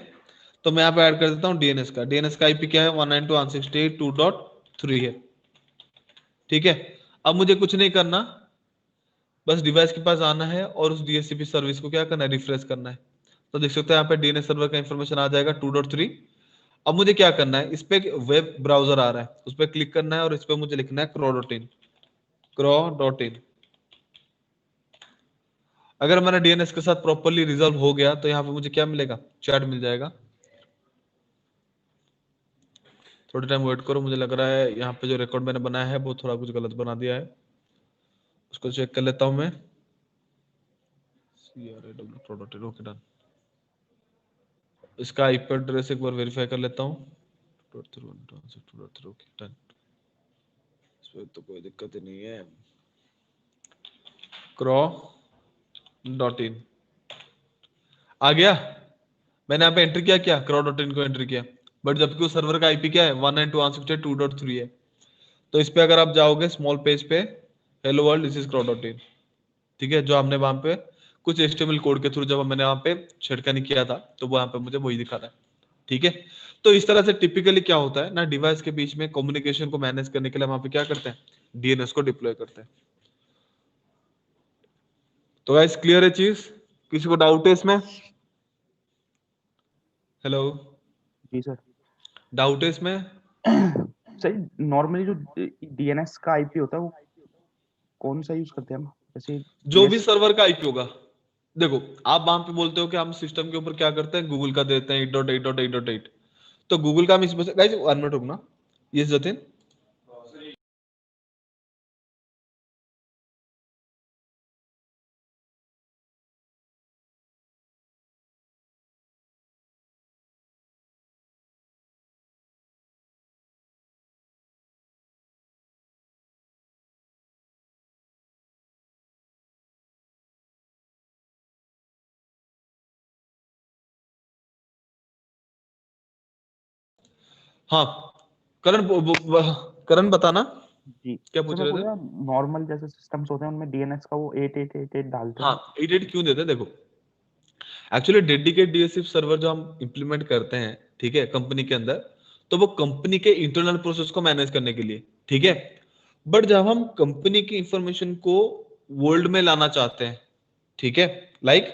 तो मैं यहाँ पे ऐड कर देता हूँ डीएनएस का। डीएनएस का आईपी क्या है, 192.168.2.3 है, ठीक है। अब मुझे कुछ नहीं करना, बस डिवाइस के पास आना है और उस डीएचसीपी सर्विस को क्या करना है, रिफ्रेश करना है। तो देख सकते हैं यहाँ पे डीएनएस सर्वर का इंफॉर्मेशन आ जाएगा 2.3। अब मुझे क्या करना है, इस पे वेब ब्राउजर आ रहा है, उस पर क्लिक करना है और इस पे मुझे लिखना है crow.in। अगर मेरा डीएनएस के साथ प्रॉपर्ली रिजॉल्व हो गया तो यहाँ पे मुझे क्या मिलेगा, चैट मिल जाएगा। थोड़ी टाइम वेट करो, मुझे लग रहा है यहाँ पे जो रिकॉर्ड मैंने बनाया है वो थोड़ा कुछ गलत बना दिया है, उसको चेक कर लेता हूँ मैं। Okay done. इसका आईपी एड्रेस एक बार वेरीफाई कर लेता हूँ, ओके डन। इसमें तो कोई दिक्कत ही नहीं है। crow.in आ गया। मैंने यहाँ पे एंट्री क्या crow.in को एंट्री किया, बट जबकि उस सर्वर का आईपी क्या है, 192.168.2.3 है। तो इस पे अगर आप जाओगे स्मॉल पेज पे, hello world this is crow.in, ठीक है। जो हमने वहां पे कुछ एचटीएमएल कोड के थ्रू जब मैंने वहां पे छिड़कानी किया था तो वहां पे मुझे वही दिखा रहा है, ठीक है। तो इस तरह से टिपिकली क्या होता है ना, डिवाइस के बीच में कम्युनिकेशन को मैनेज करने के लिए वहां पे क्या करते हैं, डीएनएस को डिप्लॉय करते हैं। तो गाइस क्लियर है चीज, किसी को डाउट है इसमें, हेलो, जी सर। डाउट है इसमें? सर नॉर्मली जो डीएनएस का आईपी होता है वो कौन सा यूज करते हैं हम, जैसे जो भी सर्वर का आईपी होगा, देखो आप वहां पे बोलते हो कि हम सिस्टम के ऊपर क्या करते हैं, गूगल का देते हैं 8.8.8.8, तो गूगल का हम इस गाइस 1 मिनट रुकना, ये जतिन हाँ, करण करण बताना जी क्या सर, पूछ मैं रहे बोल थे। रहा नॉर्मल जैसे सिस्टम्स होते हैं उनमें डीएनएस का वो 8888 डालते हाँ, हैं। 8 क्यों देते हैं, देखो एक्चुअली डेडिकेट डीएसपी सर्वर जो हम इंप्लीमेंट करते हैं, ठीक है, कंपनी के अंदर, तो वो कंपनी के इंटरनल प्रोसेस को मैनेज करने के लिए, ठीक है। बट जब हम कंपनी की इंफॉर्मेशन को वर्ल्ड में लाना चाहते हैं, ठीक है, लाइक